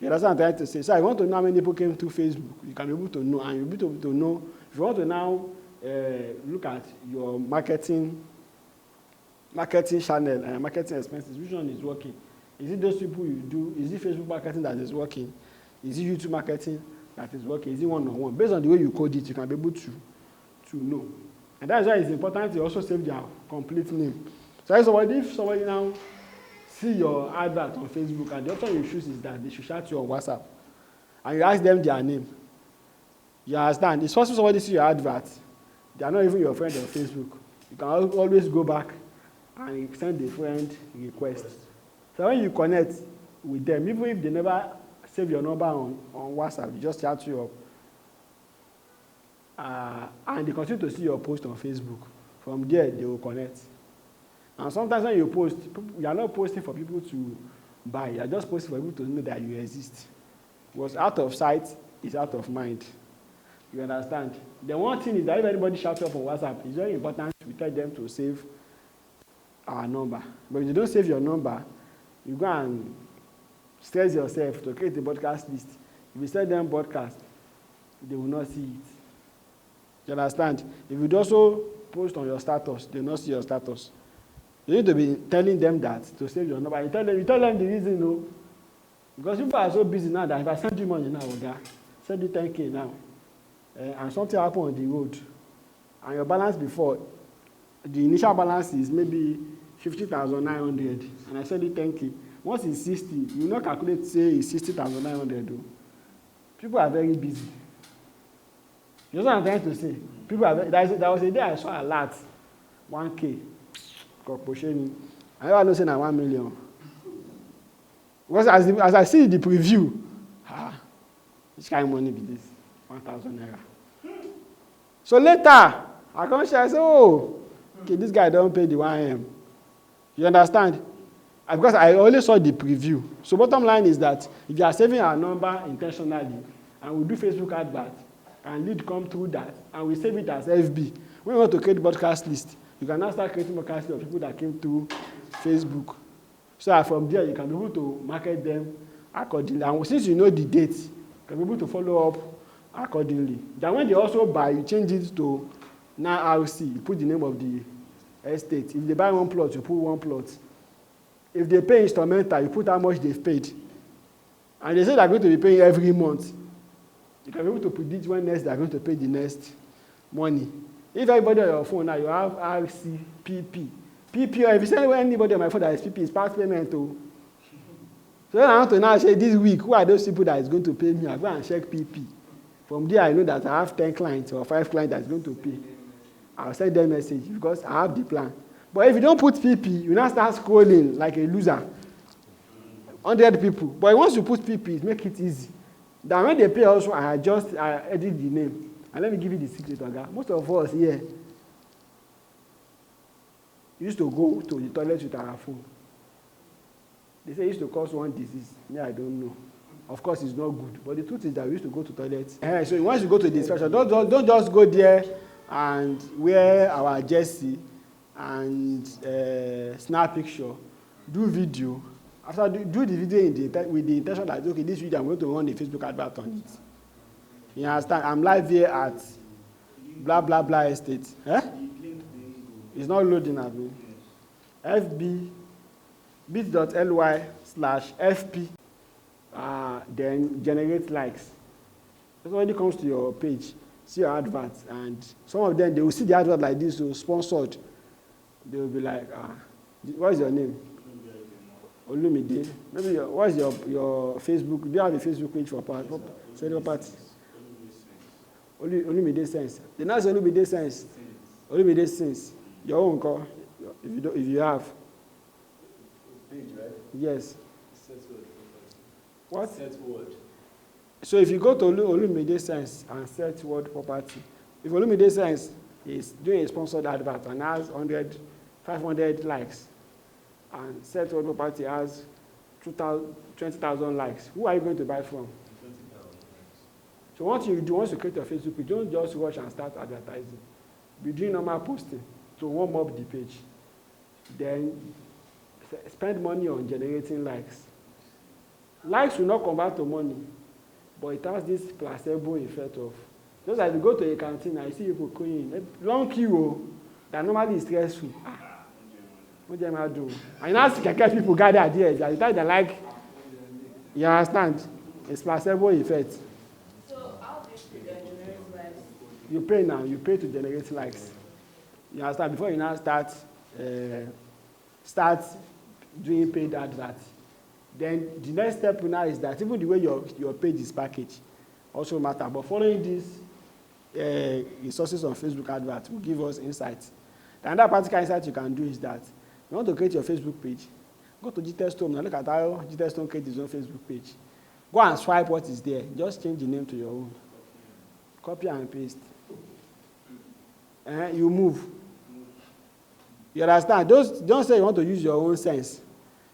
You understand what I'm trying to say? So I want to know how many people came through Facebook. You can be able to know, and you'll be able to know. If you want to now look at your marketing channel and marketing expenses, which one is working? Is it those people you do? Is it Facebook marketing that is working? Is it YouTube marketing that is working? Is it one-on-one? Based on the way you code it, you can be able to know. And that's why it's important to also save their complete name. So if somebody now see your advert on Facebook, and the option you choose is that they should shout you on WhatsApp, and you ask them their name, you understand? It's possible somebody see your advert, they are not even your friend on Facebook. You can always go back and send a friend request. So when you connect with them, even if they never save your number on WhatsApp, you just chat you up. And they continue to see your post on Facebook. From there, they will connect. And sometimes when you post, you are not posting for people to buy. You are just posting for people to know that you exist. Because out of sight is out of mind. You understand? The one thing is that if anybody shouts up on WhatsApp, it's very important we tell them to save our number. But if you don't save your number, you go and stress yourself to create a broadcast list. If you send them broadcast, they will not see it. You understand? If you also post on your status, they will not see your status. You need to be telling them that to save your number. You tell them the reason, no. Because people are so busy now that if I send you money now, send you 10K now, and something happen on the road, and your balance before, the initial balance is maybe 50,900, and I send you 10K. Once it's 60, you will not calculate, say it's 60,900. People are very busy. You know what I'm trying to say? People are very, there was a day I saw a lot, 1K. I never know say na 1 million. Because as I see the preview, which kind of money be this? 1,000 naira. So later, I come share, I say, oh, okay, this guy don't pay the 1M. You understand? Because I only saw the preview. So bottom line is that if you are saving our number intentionally, and we do Facebook advert, and lead come through that, and we save it as FB, when we want to create broadcast list, you can now start creating broadcast list of people that came through Facebook. So from there, you can be able to market them accordingly. And since you know the date, you can be able to follow up accordingly. Then when they also buy, you change it to now RC. You put the name of the estate. If they buy one plot, you put one plot. If they pay instrumental, you put how much they've paid. And they say they're going to be paying every month. You can be able to predict when next they're going to pay the next money. If everybody on your phone now, you have RC, PP. PP, or if you send anybody on my phone that is PP, it's past payment too. So I want to now say this week, who are those people that is going to pay me? I go and check PP. From there, I know that I have 10 clients or 5 clients that is going to pay. I'll send them a message because I have the plan. But if you don't put PP, you now start scrolling like a loser. 100 people. But once you put PP, it makes it easy. Then when they pay also, I edit the name. And let me give you the secret, Oga. Most of us here used to go to the toilet with our phone. They say it used to cause one disease. Me, I don't know. Of course, it's not good. But the truth is that we used to go to toilets. So once you go to the inspection, don't just go there and wear our jersey and snap picture. Do video. After do the video with the intention that, okay, this video I'm going to run a Facebook advert on it. You understand? I'm live here at blah blah blah estate. It's not loading at me. FB bit.ly/FP then generate likes. If somebody comes to your page, see your advert, and some of them they will see the advert like this, so sponsored. They will be like, what is your name? Olumide. Maybe what is your Facebook? Do you have a Facebook page for selling property? Olumide Sense. The next Olumide Sense. Olumide Sense. Your own call. If you have. Page, right? Yes. Set word. What? Set word. So if you go to Olumide Sense and search word property, if Olumide Sense is doing a sponsored advert and has 500 likes, and set word property has 20,000 likes, who are you going to buy from? 20,000. So what you do once you create your Facebook page, don't just rush and start advertising. Be doing normal posting to warm up the page. Then spend money on generating likes. Likes will not convert to money, but it has this placebo effect of, just like you go to a canteen and you see people queuing, long queue that normally is stressful. What do you do? And now you can catch people gather there. By the time they like, you understand? It's placebo effect. So how do you generate likes? You pay now. You pay to generate likes. You understand? Before you now start doing paid adverts. Then the next step now is that even the way your page is packaged also matter. But following these resources on Facebook adverts will give us insights. The another practical insight you can do is that you want to create your Facebook page, go to Gtext now look at how Gtext creates his own Facebook page. Go and swipe what is there. Just change the name to your own. Copy and paste. You move. You understand? Don't say you want to use your own sense.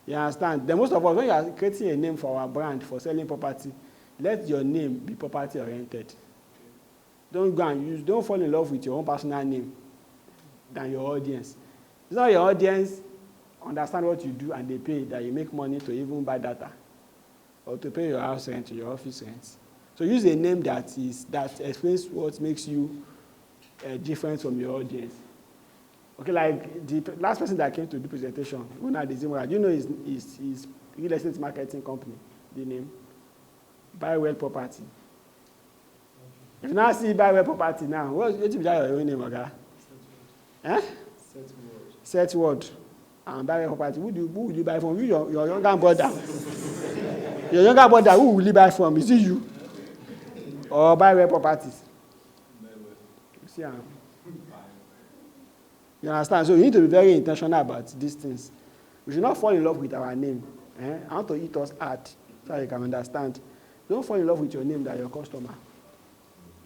You understand? Then most of us, when you are creating a name for our brand, for selling property, let your name be property oriented. Don't fall in love with your own personal name than your audience. It's not your audience understand what you do and they pay that you make money to even buy data or to pay your house rent or your office rent. So use a name that explains what makes you different from your audience. Okay, like the last person that came to the presentation, do you know his real estate marketing company, the name? Buy Well Property. If you now see Buy Well Property now, what do you your own name, okay? Set word. And Buy Well Property. Who will you buy from? Your younger brother. Your younger brother, who will you buy from? Is it you? Or Buy Well Properties? You see, you understand? So you need to be very intentional about these things. We should not fall in love with our name. I want to eat us out so you can understand. Don't fall in love with your name than your customer.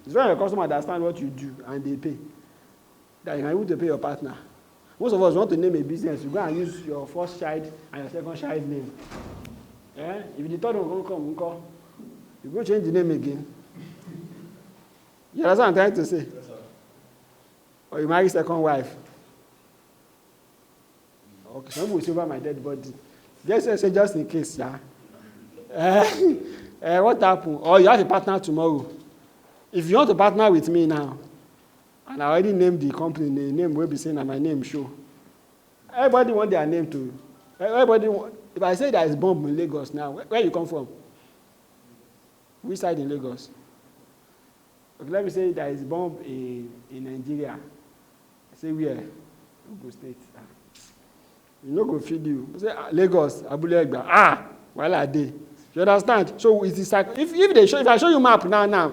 It's when your customer understands what you do and they pay that you are able to pay your partner. Most of us want to name a business. You go and use your first child and your second child name. If the third one come, you go change the name again. You understand what I'm trying to say? Yes, sir. Or you marry second wife. Okay, some will say over my dead body. Just say just in case, yeah. What happened? Or you have a partner tomorrow. If you want to partner with me now, and I already named the company, the name will be saying that my name show. Everybody want their name to. If I say there is bomb in Lagos now, where you come from? Which side in Lagos? Okay, let me say there is bomb in Nigeria. I say where? Ogun State. You no go feed you. Say Lagos, Abule Egba. While I dey. You understand? So it is like if I show you map now,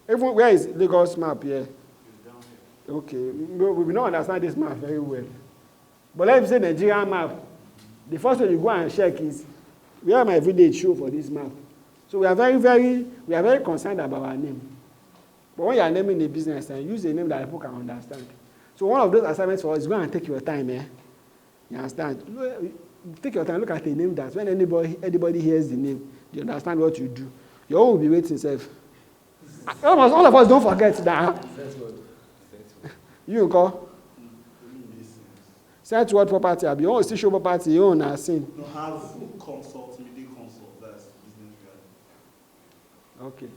even where is Lagos map here? Okay, we don't understand this map very well. But let me say Nigerian map. The first thing you go and check is where my village show for this map. So we are very concerned about our name. But when you are naming a business, use a name that people can understand. So one of those assignments for us is go and take your time, You understand? Take your time, look at a name that when anybody hears the name, they understand what you do. Your own will be waiting self. All of us don't forget that. You call? Set word property. You want to still show property, you own a sin. No, have consult, media consult, that's business regarding. Okay.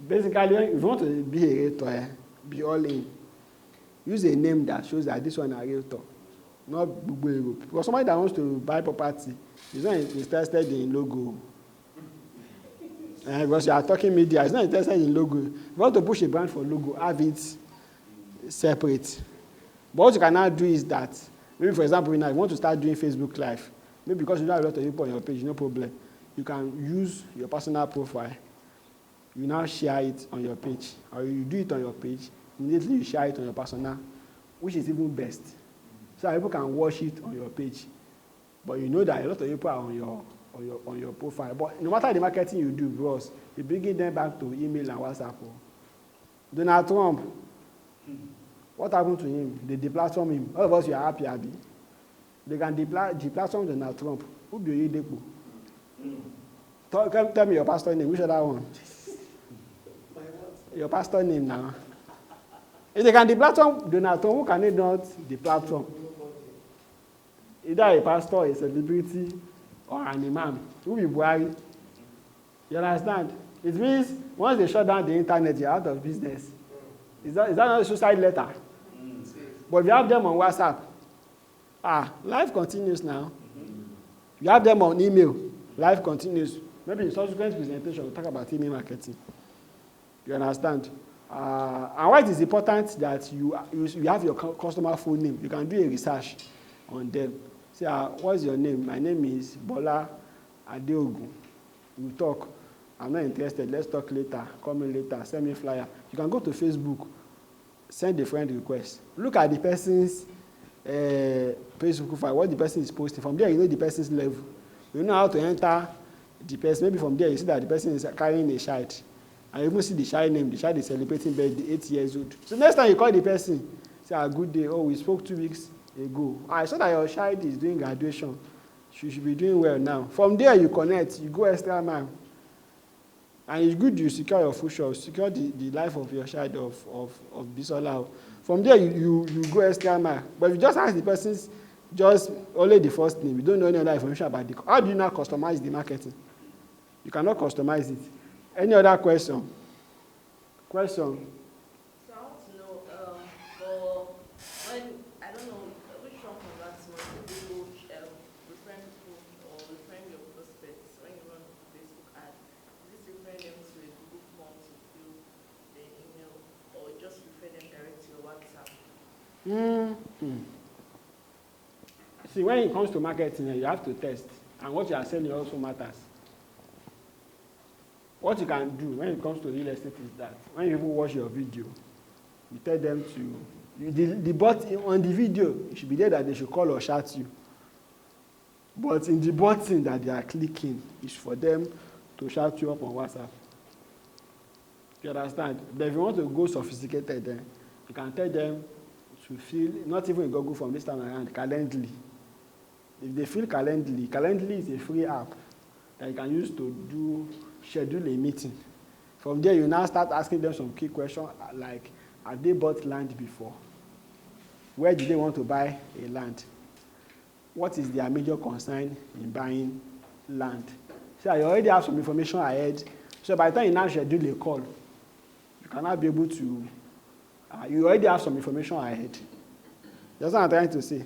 Basically, if you want to be a realtor, be all in. Use a name that shows that this one is a realtor. Not Bubu. Because somebody that wants to buy property is not interested in logo. Because you are talking media, it's not interested in logo. If you want to push a brand for logo, have it separate. But what you can now do is that, maybe for example, now you want to start doing Facebook Live. Maybe because you don't have a lot of people on your page, no problem. You can use your personal profile. You now share it on your page. Or you do it on your page, immediately you share it on your personal, which is even best. So people can watch it on your page. But you know that a lot of people are on your profile. But no matter the marketing you do, bros, you bring them back to email and WhatsApp. Donald Trump, what happened to him? They deplatform him. All of us, you are happy, Abby. They can deplatform Donald Trump. Who do you depo? Tell me your pastor name. Which other one? Your pastor name now. If they can deplatform Donald Trump, who can they not deplatform? Either a pastor, a celebrity, or an imam. Who will Buhari? You understand? It means once they shut down the internet, you're out of business. Is that not a suicide letter? But if you have them on WhatsApp, life continues now. You have them on email, life continues. Maybe in subsequent presentation, we'll talk about email marketing. You understand? And why it is important that you have your customer full name. You can do a research on them. Say, what's your name? My name is Bola Adeogun. We'll talk. I'm not interested. Let's talk later. Call me later. Send me a flyer. You can go to Facebook, send a friend request. Look at the person's Facebook profile, what the person is posting. From there, you know the person's level. You know how to enter the person. Maybe from there, you see that the person is carrying a child. And you even see the child name. The child is celebrating birthday, 8 years old. So next time you call the person, say, good day. Oh, we spoke 2 weeks ago. I saw that your child is doing graduation. She should be doing well now. From there, you connect. You go extra mile. And it's good you secure your future, secure the life of your child of Bisola. From there, you go extra mile. But if you just ask the person's just only the first name, you don't know any other information about how do you now customize the marketing? You cannot customize it. Any other question? Question? So I want to know, for when, I don't know, which one converts more, people referring people or referring your prospects when you run Facebook ad, is this referring them to a Google form to fill the email or just refer them direct to your WhatsApp? See, when it comes to marketing, you have to test. And what you are selling also matters. What you can do when it comes to real estate is that when people watch your video, you tell them to, the button on the video, it should be there that they should call or chat you. But in the button that they are clicking, is for them to shout you up on WhatsApp. You understand? But if you want to go sophisticated, then you can tell them to fill, not even a Google form this time around, Calendly. If they fill Calendly, Calendly is a free app that you can use to schedule a meeting. From there, you now start asking them some key questions like, have they bought land before? Where do they want to buy a land? What is their major concern in buying land? So you already have some information ahead. So by the time you now schedule a call, you cannot be able to, you already have some information ahead. That's what I'm trying to say.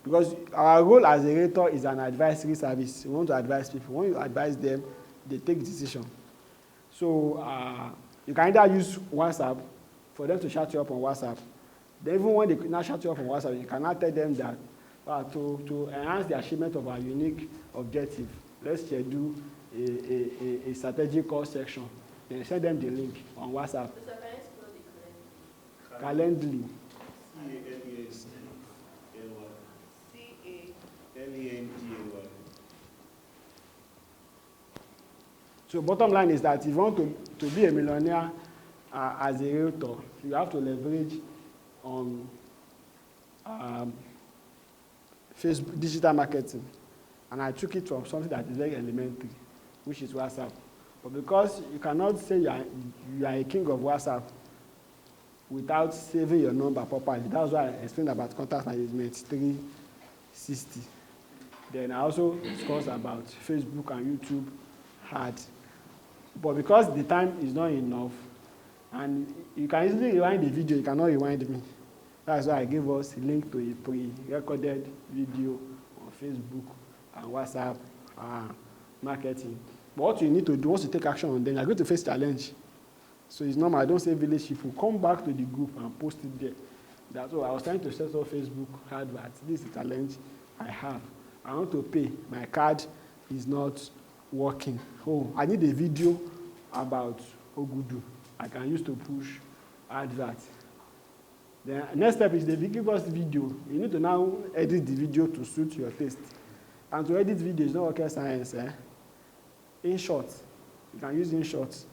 Because our role as a Realtor is an advisory service. We want to advise people. When you advise them, they take decision. So you can either use WhatsApp for them to chat you up on WhatsApp. Then even when they now chat you up on WhatsApp, you cannot tell them that to enhance the achievement of our unique objective, let's schedule a strategic call section. Then send them the link on WhatsApp. So can I spell the Calendly. Calendly. So bottom line is that if you want to be a millionaire as a realtor, you have to leverage on Facebook digital marketing. And I took it from something that is very elementary, which is WhatsApp. But because you cannot say you are a king of WhatsApp without saving your number properly. That's why I explained about contact management 360. Then I also discussed about Facebook and YouTube ads. But because the time is not enough, and you can easily rewind the video, you cannot rewind me. That's why I gave us a link to a pre-recorded video on Facebook and WhatsApp marketing. But what you need to do, once you take action on them, you're going to face challenge. So it's normal. I don't say village people. Come back to the group and post it there. That's why I was trying to set up Facebook adverts. This is the challenge I have. I want to pay. My card is not working. Oh, I need a video about Ogudu I can use to push adverts. The next step is they give us video. You need to now edit the video to suit your taste. And to edit video is not rocket science. InShot. You can use InShot.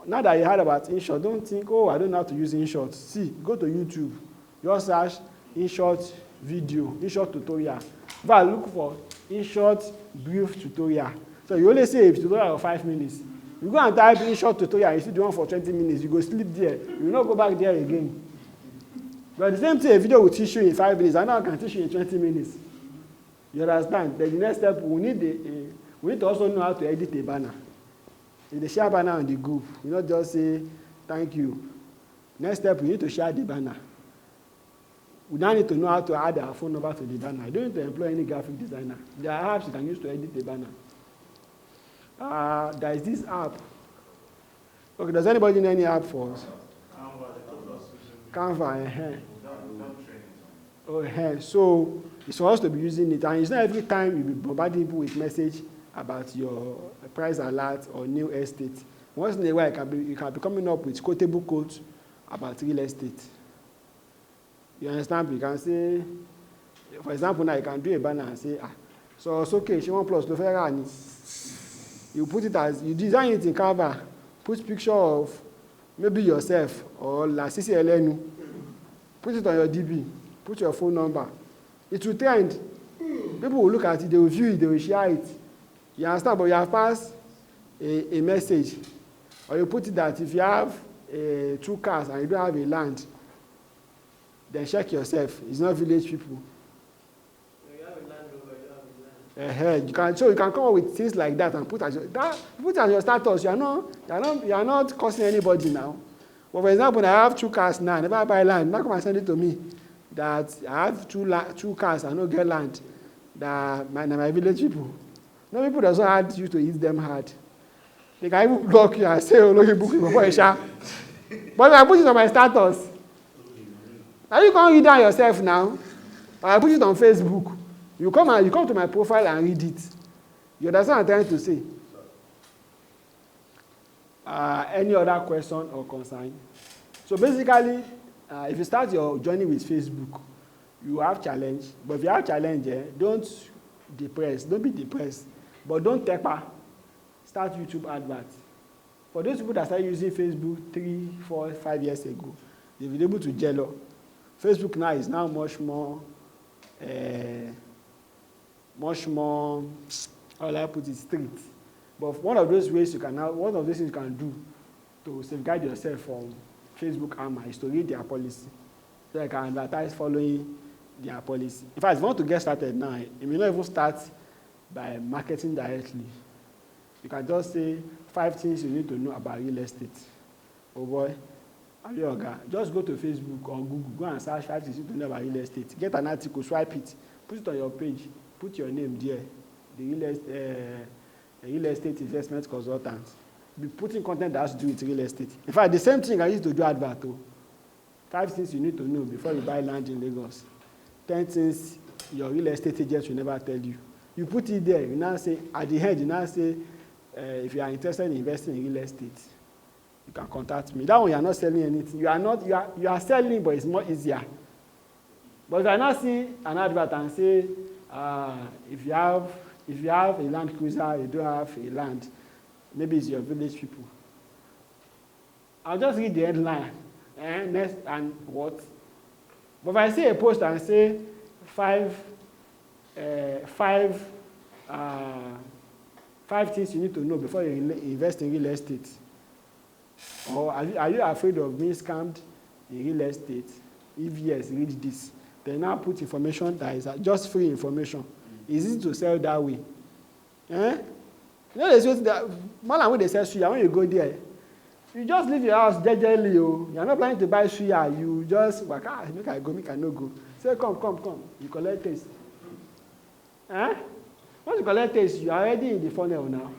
Now that you heard about InShot, don't think, oh, I don't know how to use InShot. See, go to YouTube. Just search InShot video, InShot tutorial. But look for InShot brief tutorial. So you only see a tutorial of 5 minutes. You go and type InShot tutorial, you see the one for 20 minutes, you go sleep there. You will not go back there again. But the same thing, a video will teach you in 5 minutes, and now I can teach you in 20 minutes. You understand? Then the next step, we need to also know how to edit a banner. If they share banner on the group, you not just say thank you. Next step, you need to share the banner. We now need to know how to add our phone number to the banner. You don't need to employ any graphic designer. There are apps you can use to edit the banner. There is this app. Okay, does anybody know any app for us? Canva. So it's for us to be using it, and it's not every time you be bombarding people with message about your price alert or new estate. Once in a while, you can be coming up with quotable quotes about real estate. You understand? You can say, for example, now you can do a banner and say, so it's okay, she wants plus to Ferrari. You put it as, you design it in Canva, put picture of maybe yourself or La CCLN, put it on your DB, put your phone number. It will trend. People will look at it, they will view it, they will share it. You understand? But you have passed a message. Or you put it that if you have 2 cars and you don't have a land, then check yourself. It's not village people. You have a land over, you have a land. You can come up with things like that and put as your status. You are not costing anybody now. But for example, I have 2 cars now. I never buy land. Now come and send it to me that I have 2 cars and no get land. That my village people. No people doesn't add you to eat them hard. They can even block you and say, "Oh, look, you book before you share." But I put it on my status. Now you can't read down yourself now. I put it on Facebook. You come to my profile and read it. You understand what I'm trying to say? Any other question or concern? So basically, if you start your journey with Facebook, you have challenge. But if you have challenge, don't be depressed. But don't taper. Start YouTube adverts. For those people that started using Facebook 3, 4, 5 years ago, they've been able to gel up. Facebook now is now much more, how will I put it, strict. But one of those things you can do to safeguard yourself from Facebook armor is to read their policy. So you can advertise following their policy. In fact, if you want to get started now, you may not even start by marketing directly. You can just say 5 things you need to know about real estate. Oh boy. Just go to Facebook or Google, go and search 5 things you need to know about real estate. Get an article, swipe it, put it on your page, put your name there. The real estate investment consultant. Be putting content that has to do with real estate. In fact, the same thing I used to do advert. 5 things you need to know before you buy land in Lagos. 10 things your real estate agent will never tell you. You put it there. You now say at the end. You now say if you are interested in investing in real estate, you can contact me. That one you are not selling anything. You are selling, but it's more easier. But if I now see an advert and say if you have a Land Cruiser, you don't have a land, maybe it's your village people. I'll just read the headline next and what. But if I see a post and say 5 things you need to know before you invest in real estate, or are you afraid of being scammed in real estate? If yes, read this. Then now put information that is just free information. It's easy to sell that way. You know, there's that man when they sell suya, when you go there, you just leave your house jejely. You are not planning to buy suya. You just make I no go. Say come. You collect taste. Once you collect taste, you are already in the funnel now.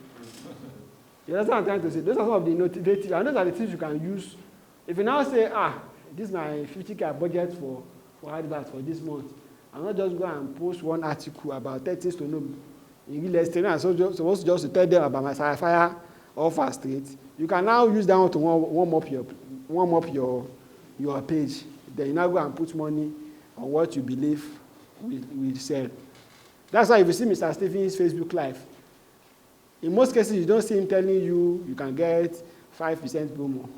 You understand what I'm trying to say? Those are some of the motivative, and those are the things you can use. If you now say, this is my 50K budget for advert for this month, I'm not just going and post one article about 10 things to know in real estate. I'm supposed just to tell them about my fire offer straight. You can now use that one to warm up your page. Then you now go and put money on what you believe will sell. That's why if you see Mr. Stephen's Facebook Live, in most cases you don't see him telling you can get 5% promo.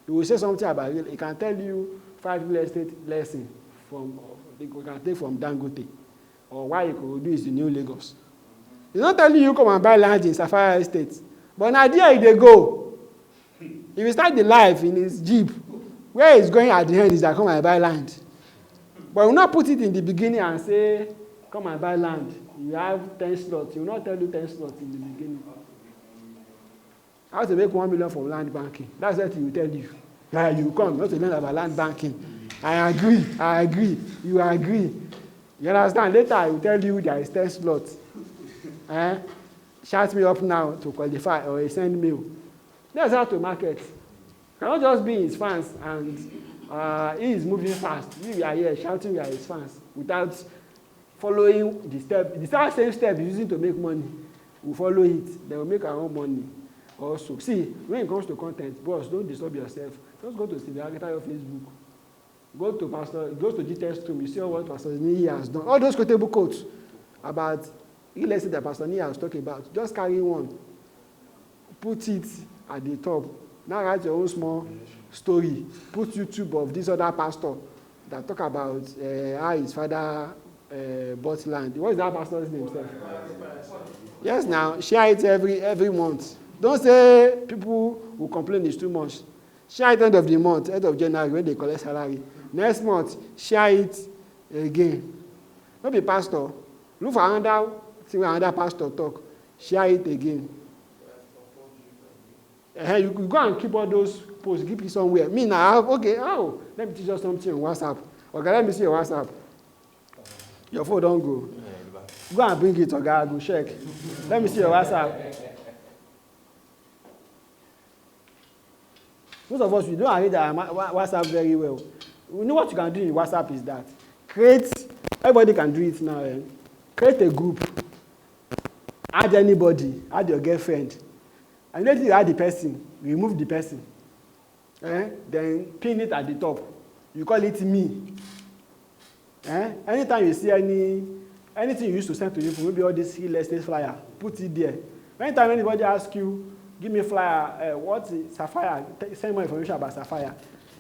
He will say something about it. He can tell you 5 real estate lessons you can take from Dangote, or why you could do is the new Lagos. He's not telling you come and buy land in Sapphire Estate, but now there they go. If you start the life in his Jeep, where he's going at the end is that come and buy land. But he will not put it in the beginning and say, come and buy land. You have 10 slots. He will not tell you 10 slots in the beginning. how to make 1 million from land banking. That's what he will tell you. Yeah, you come, not to learn about land banking. I agree. You agree. You understand? Later I will tell you there is 10 slots. Shout me up now to qualify or send mail. That's how to market. Cannot just be his fans and he is moving fast. We are here shouting we are his fans without following the step. The same step he's using to make money. We follow it. They will make our own money also. See, when it comes to content, boss, don't disturb yourself. Just go to Steve Agata your Facebook. Go to Gtext room. You see what Pastor Nii has done. All those quotable quotes about let's say that Pastor Nii has talked about. Just carry one. Put it at the top. Now write your own small story. Put YouTube of this other pastor that talk about how his father bought land. What is that pastor's name, sir? Yes, now share it every month. Don't say people will complain it's too much. Share it end of the month, end of January when they collect salary. Next month, share it again. Don't be pastor. Look for another thing where another pastor talk. Share it again. You go and keep all those posts, keep it somewhere. Me now, okay, how? Let me teach you something on WhatsApp. Okay, let me see your WhatsApp. Your phone don't go. Go and bring it, okay, go check. Let me see your WhatsApp. Most of us, we don't read our WhatsApp very well. You know what you can do in WhatsApp is that everybody can do it now. Create a group. Add anybody. Add your girlfriend. And let you add the person. Remove the person. Then pin it at the top. You call it me. Anytime you see anything you used to send to you, maybe all this real estate flyer, put it there. Anytime anybody asks you, give me a flyer, what's Sapphire? Send more information about Sapphire.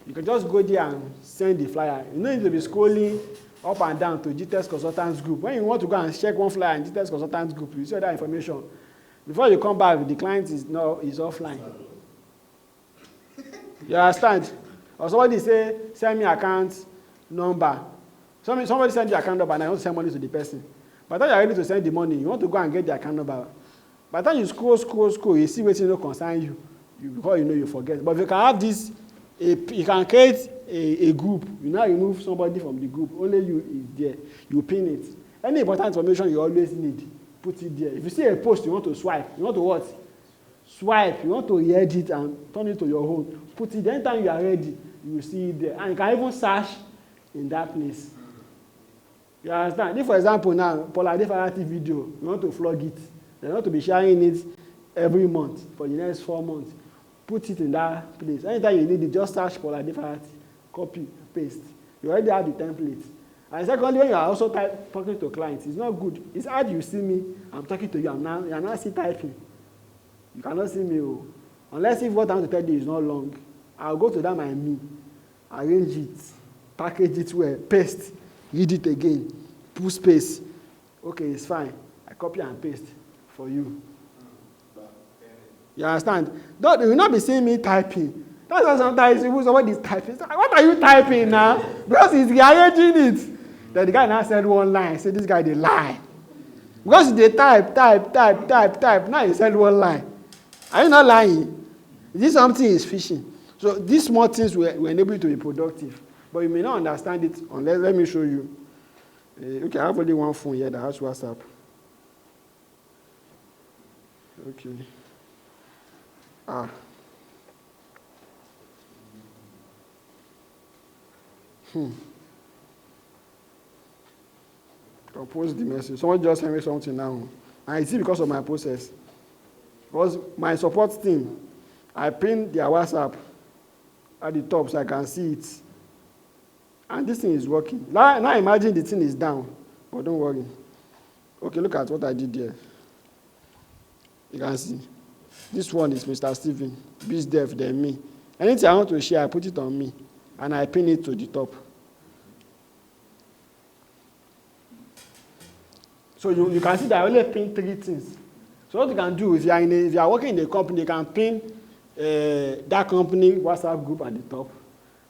You can just go there and send the flyer. You don't need to be scrolling up and down to Gtext Consultants Group. When you want to go and check one flyer in Gtext Consultants Group, you see that information. Before you come back, the client is offline. You understand? Or somebody say, send me account number. Somebody send the account number and I want to send money to the person. By the time you are ready to send the money, you want to go and get the account number. By the time you scroll, you see what you know concern you. Before you know, you forget. But if you can have this, you can create a group. You now remove somebody from the group. Only you is there. You pin it. Any important information you always need, put it there. If you see a post you want to swipe, you want to what? Swipe. You want to re-edit and turn it to your own. Put it there. Anytime you are ready, you will see it there. And you can even search in that place. You understand? If, for example, now, Paula Defarati video, you want to flog it. You want to be sharing it every month for the next 4 months. Put it in that place. Anytime you need it, just search Paula Defarati, copy, paste. You already have the template. And secondly, when you are also talking to clients, it's not good. It's hard you see me, I'm talking to you, you're not still typing. You cannot see me. Unless if what I want to tell you is not long, I'll go to that my me, arrange it, package it well, paste, read it again, put space. Okay, it's fine. I copy and paste for you. You understand? You will not be seeing me typing. That's why sometimes somebody is typing. What are you typing now? Because he's rearranging it. Then the guy now said one line. I said, this guy, they lie. Because they type. Now he said one line. Are you not lying? This something is fishing. So these small things will enable you to be productive. But you may not understand it unless, let me show you. Okay, I have only one phone here that has WhatsApp. Okay. Compose the message. Someone just sent me something now. And it's because of my process. Because my support team, I pinned their WhatsApp at the top so I can see it. And this thing is working. Now imagine the thing is down. But don't worry. Okay, look at what I did there. You can see. This one is Mr. Steven, BizDev, then me. Anything I want to share, I put it on me. And I pin it to the top. So you can see that I only pin 3 things. So what you can do, if you are working in a company, you can pin that company WhatsApp group at the top.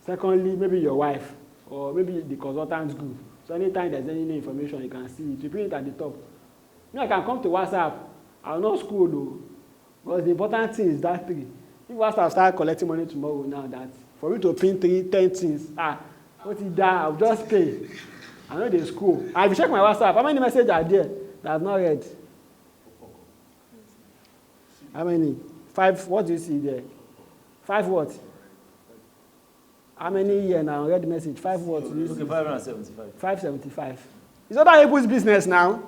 Secondly, maybe your wife, or maybe the consultants group. So anytime there's any new information, you can see it. You pin it at the top. I can come to WhatsApp. I will not scroll though. Because the important thing is that 3. If WhatsApp start collecting money tomorrow now, that for you to pin 10 things, what is that? I'll just pay. I know the school. And if you check my WhatsApp, how many messages are there that I've not read? How many? 5. What do you see there? 5 what? How many here now? Read message. 5 what? Okay, 575. 575. It's other people's business now.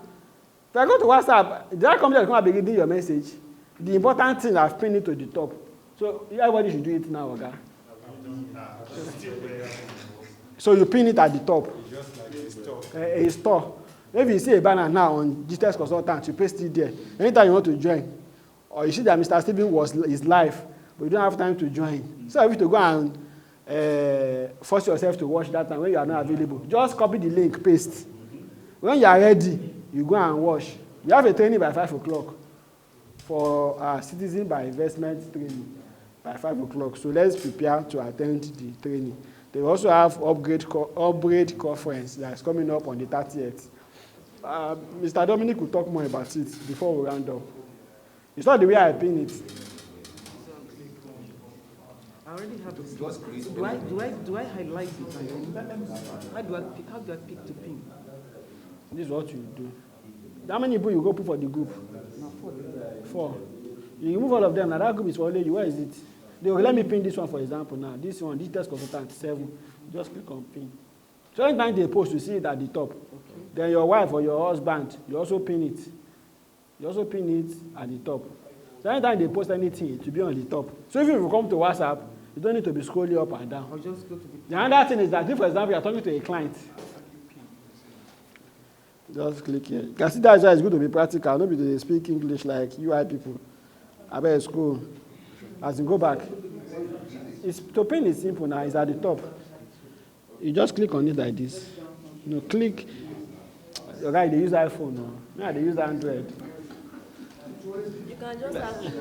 If I go to WhatsApp, did I come there to come and be reading your message? The important thing I've pinned it to the top. So everybody should do it now, okay? So you pin it at the top. It's just like a store. A store. Maybe you see a banner now on Gtext Consultant, you paste it there. Anytime you want to join, or you see that Mr. Stephen is live, but you don't have time to join. So you have to go and force yourself to watch that time when you are not available. Just copy the link, paste. When you are ready, you go and watch. We have a training by 5 o'clock for citizen by investment training by 5 o'clock. So let's prepare to attend the training. They also have upgrade conference that's coming up on the 30th. Mr. Dominic will talk more about it before we round up. It's not the way I pin it. I already have this. Just create So do I highlight it? How do I pick to pin? This is what you do. How many people you go put for the group? No, 4. You remove all of them. Now that group is for only you. Where is it? They will let me pin this one, for example. Now this one, this test consultant 7. Just click on pin. So anytime they post, you see it at the top. Okay. Then your wife or your husband, you also pin it. You also pin it at the top. So anytime they post anything, it will be on the top. So if you come to WhatsApp, you don't need to be scrolling up and down. I'll just go to the. The other thing is that if, for example, you are talking to a client, just click here. You can see that's why it's good to be practical, not be to speak English like UI people. I bet it's cool. As you go back, to pin is simple now. It's at the top. You just click on it like this. You know, click. Your guy, they use iPhone now. Yeah, they use Android. You can just actually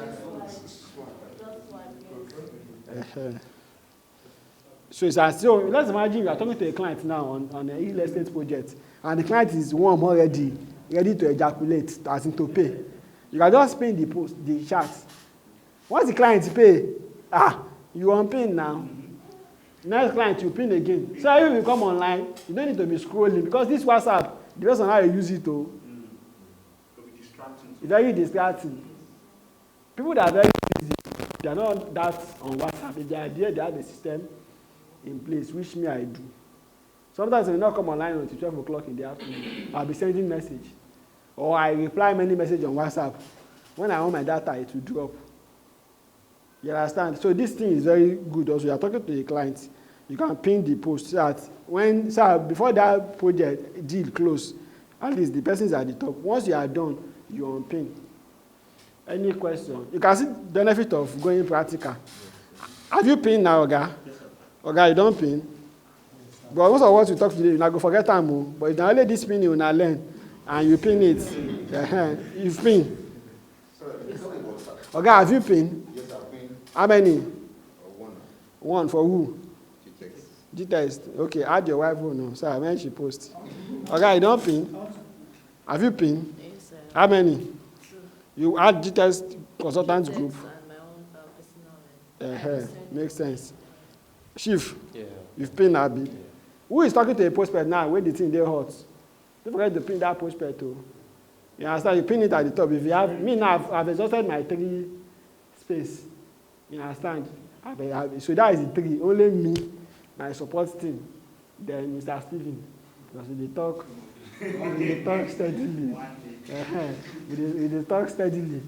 swipe. So it's as so. Let's imagine you are talking to a client now on a real estate project, and the client is warm already, ready to ejaculate, as in to pay. You can just pin the chat. Once the client pay, you unpin now. Next client you pin again. So if you come online, you don't need to be scrolling because this WhatsApp, depends on how you use it. It'll be distracting. It's very distracting. People that are very busy, they are not that on WhatsApp. If they are there, they have a system in place, which me I do. Sometimes I will not come online until 12 o'clock in the afternoon. I'll be sending message. Or I reply many messages on WhatsApp. When I want my data, it will drop. You understand? So this thing is very good also. You are talking to a client. You can pin the post so that before that project deal close, at least the person is at the top. Once you are done, you unpin. Any question? You can see the benefit of going practical. Have you pinned now, Oga? Oga, you don't pin. But most of what you talk today, you not go forget time. But if you only this pin, you will learn. And you pin it. You pin. Oga, have you pinned? Yes, I've been How many? one. One for who? Gtext. Gtext. Okay, add your wife phone. No. Sorry, when she post. Okay, you don't pin. Have you pinned? Yes, sir. How many? 2. You add Gtext consultant group. And my own personal. Makes sense. Chief, Yeah. you've pinned Abby. Who is talking to a postpad now when the thing they hot? Don't forget to pin that postpad too. You understand? You pin it at the top. If you have me now, I've exhausted my 3 space. You understand? So that is the 3. Only me, my support team, then Mr. Stephen. Because they talk steadily. They talk steadily.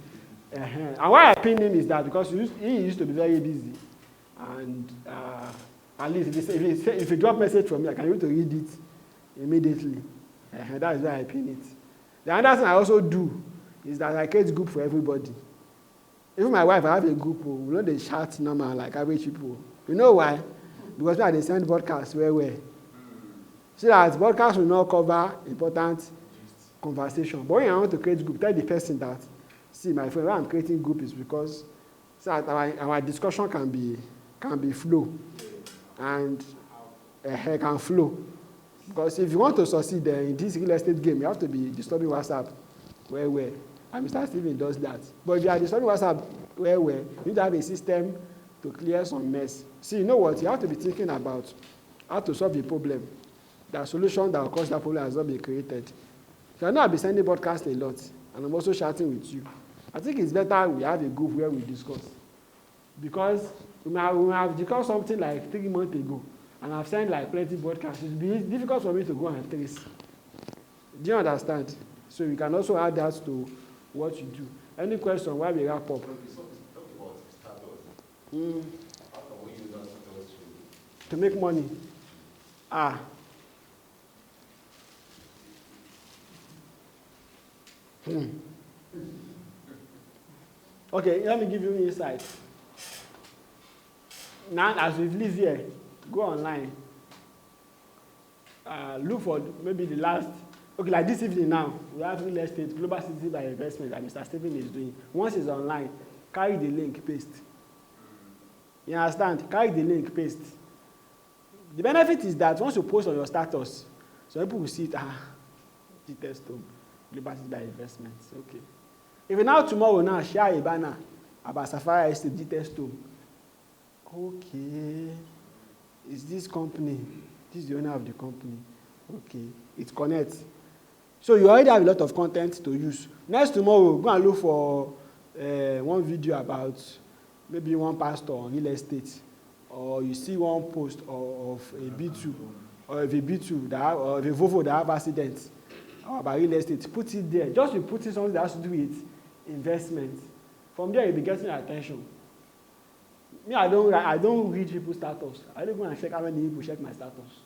And why I pin him is that because he used to be very busy. And at least if you drop message from me, I can able to read it immediately. That is why I pin it. The other thing I also do is that I create group for everybody. Even my wife, I have a group. We know they chat normal like average people. You know why? Because when they send broadcasts where. So that broadcast will not cover important conversation. But when I want to create group, tell the person that, see, my friend, why I'm creating group is because so that our discussion can be flow and can flow. Because if you want to succeed in this real estate game, you have to be disturbing WhatsApp where. And Mr. Stephen does that. But if you are disturbing WhatsApp, well, you need to have a system to clear some mess. See, you know what? You have to be thinking about how to solve the problem. The solution that will cause that problem has not been created. So I know I'll be sending broadcast a lot, and I'm also chatting with you. I think it's better we have a group where we discuss. Because we have discussed something like 3 months ago, and I've sent like plenty broadcasts. It's be difficult for me to go and trace. Do you understand? So we can also add that to what you do. Any question while we wrap up? Okay, so talk about status. How can we use that status To make money. Okay, let me give you insight. Now, as we live here, go online. Look for maybe the last, okay, like this evening now, we have real estate, global city by investment that Mr. Stephen is doing. Once it's online, carry the link, paste. You understand? Carry the link, paste. The benefit is that once you post on your status, some people will see it, Gtext global city by investments. Okay. If you now tomorrow now share a banner about Safari Estate Gtext, okay, is this company? This is the owner of the company. Okay, it connects. So you already have a lot of content to use. Next tomorrow, go and look for one video about maybe one pastor on real estate, or you see one post of a B2 or of a B2 or of a Volvo that have accidents about real estate. Put it there. Just be putting something that has to do with investment. From there, you'll be getting attention. Me, I don't read people's status. I don't go and check how many people check my status.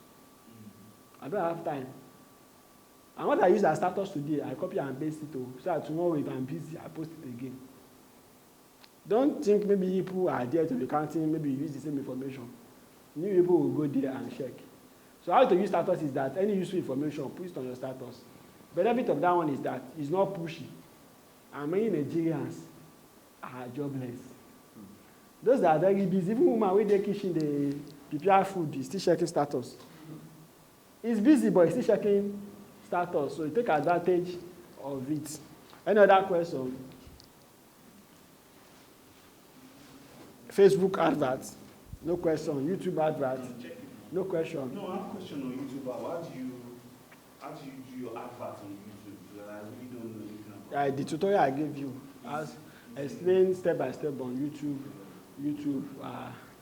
I don't have time. And what I use as status today, I copy and paste it so that tomorrow if I'm busy, I post it again. Don't think maybe people are there to be counting, maybe you use the same information. New people will go there and check. So how to use status is that any useful information, put it on your status. The benefit of that one is that it's not pushy. And many Nigerians are jobless. Those that are very busy, even women with their kitchen, they prepare food, is still checking status. It's busy, but it's still checking status. So you take advantage of it. Any other question? Facebook adverts? No question. YouTube adverts? No question. No, I have a question on YouTube. How do you do your advert on YouTube? Because I really don't know anything about it. The tutorial I gave you has explained step by step on YouTube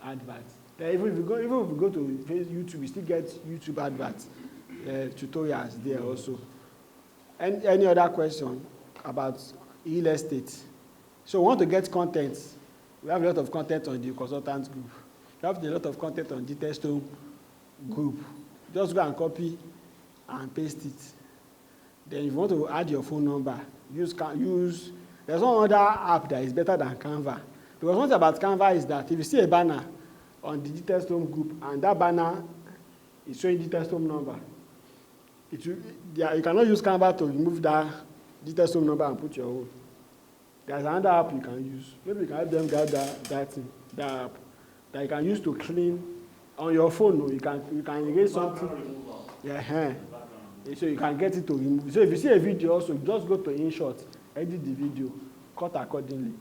adverts. Even if you go to YouTube, you still get YouTube adverts, tutorials there also. And any other question about real estate? So we want to get content. We have a lot of content on the consultants group. We have a lot of content on the Gtext group. Just go and copy and paste it. Then if you want to add your phone number, use. There's one other app that is better than Canva. Because one thing about Canva is that if you see a banner on the Gtext group and that banner is showing Gtext number, you cannot use Canva to remove that Gtext number and put your own. There's another app you can use. Maybe you can help them get that app that you can use to clean on your phone. You can erase something. Yeah, so you can get it to remove. So if you see a video also, just go to InShot, edit the video, cut accordingly,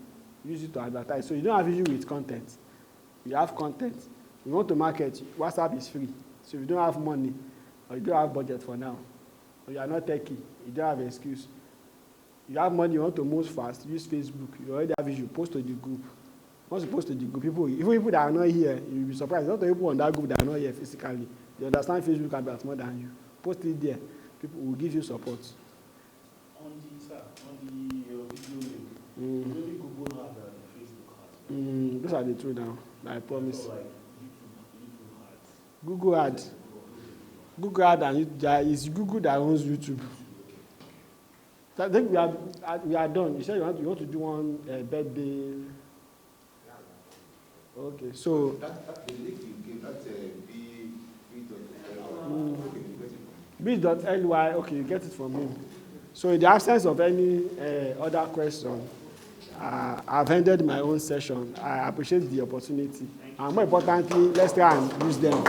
use it to advertise. So you don't have issue with content. You have content. You want to market, WhatsApp is free. So if you don't have money, or you don't have budget for now, or you are not techie, you don't have an excuse. You have money, you want to move fast, use Facebook. You already have issue, post to the group. Once you post to the group, even people that are not here, you'll be surprised. Not the people on that group that are not here physically. They understand Facebook adverts more than you. Post it there. People will give you support. On the video link, maybe Google has and Facebook has. Those are the two now, I promise. So like YouTube has. Google ad. Google ad and it's Google that owns YouTube. So I think we are done. You said you want to do one birthday. Okay, so That the link you gave, that's bit.ly, okay, you get it from him. So in the absence of any other question, I've ended my own session. I appreciate the opportunity. And more importantly, let's try and use them.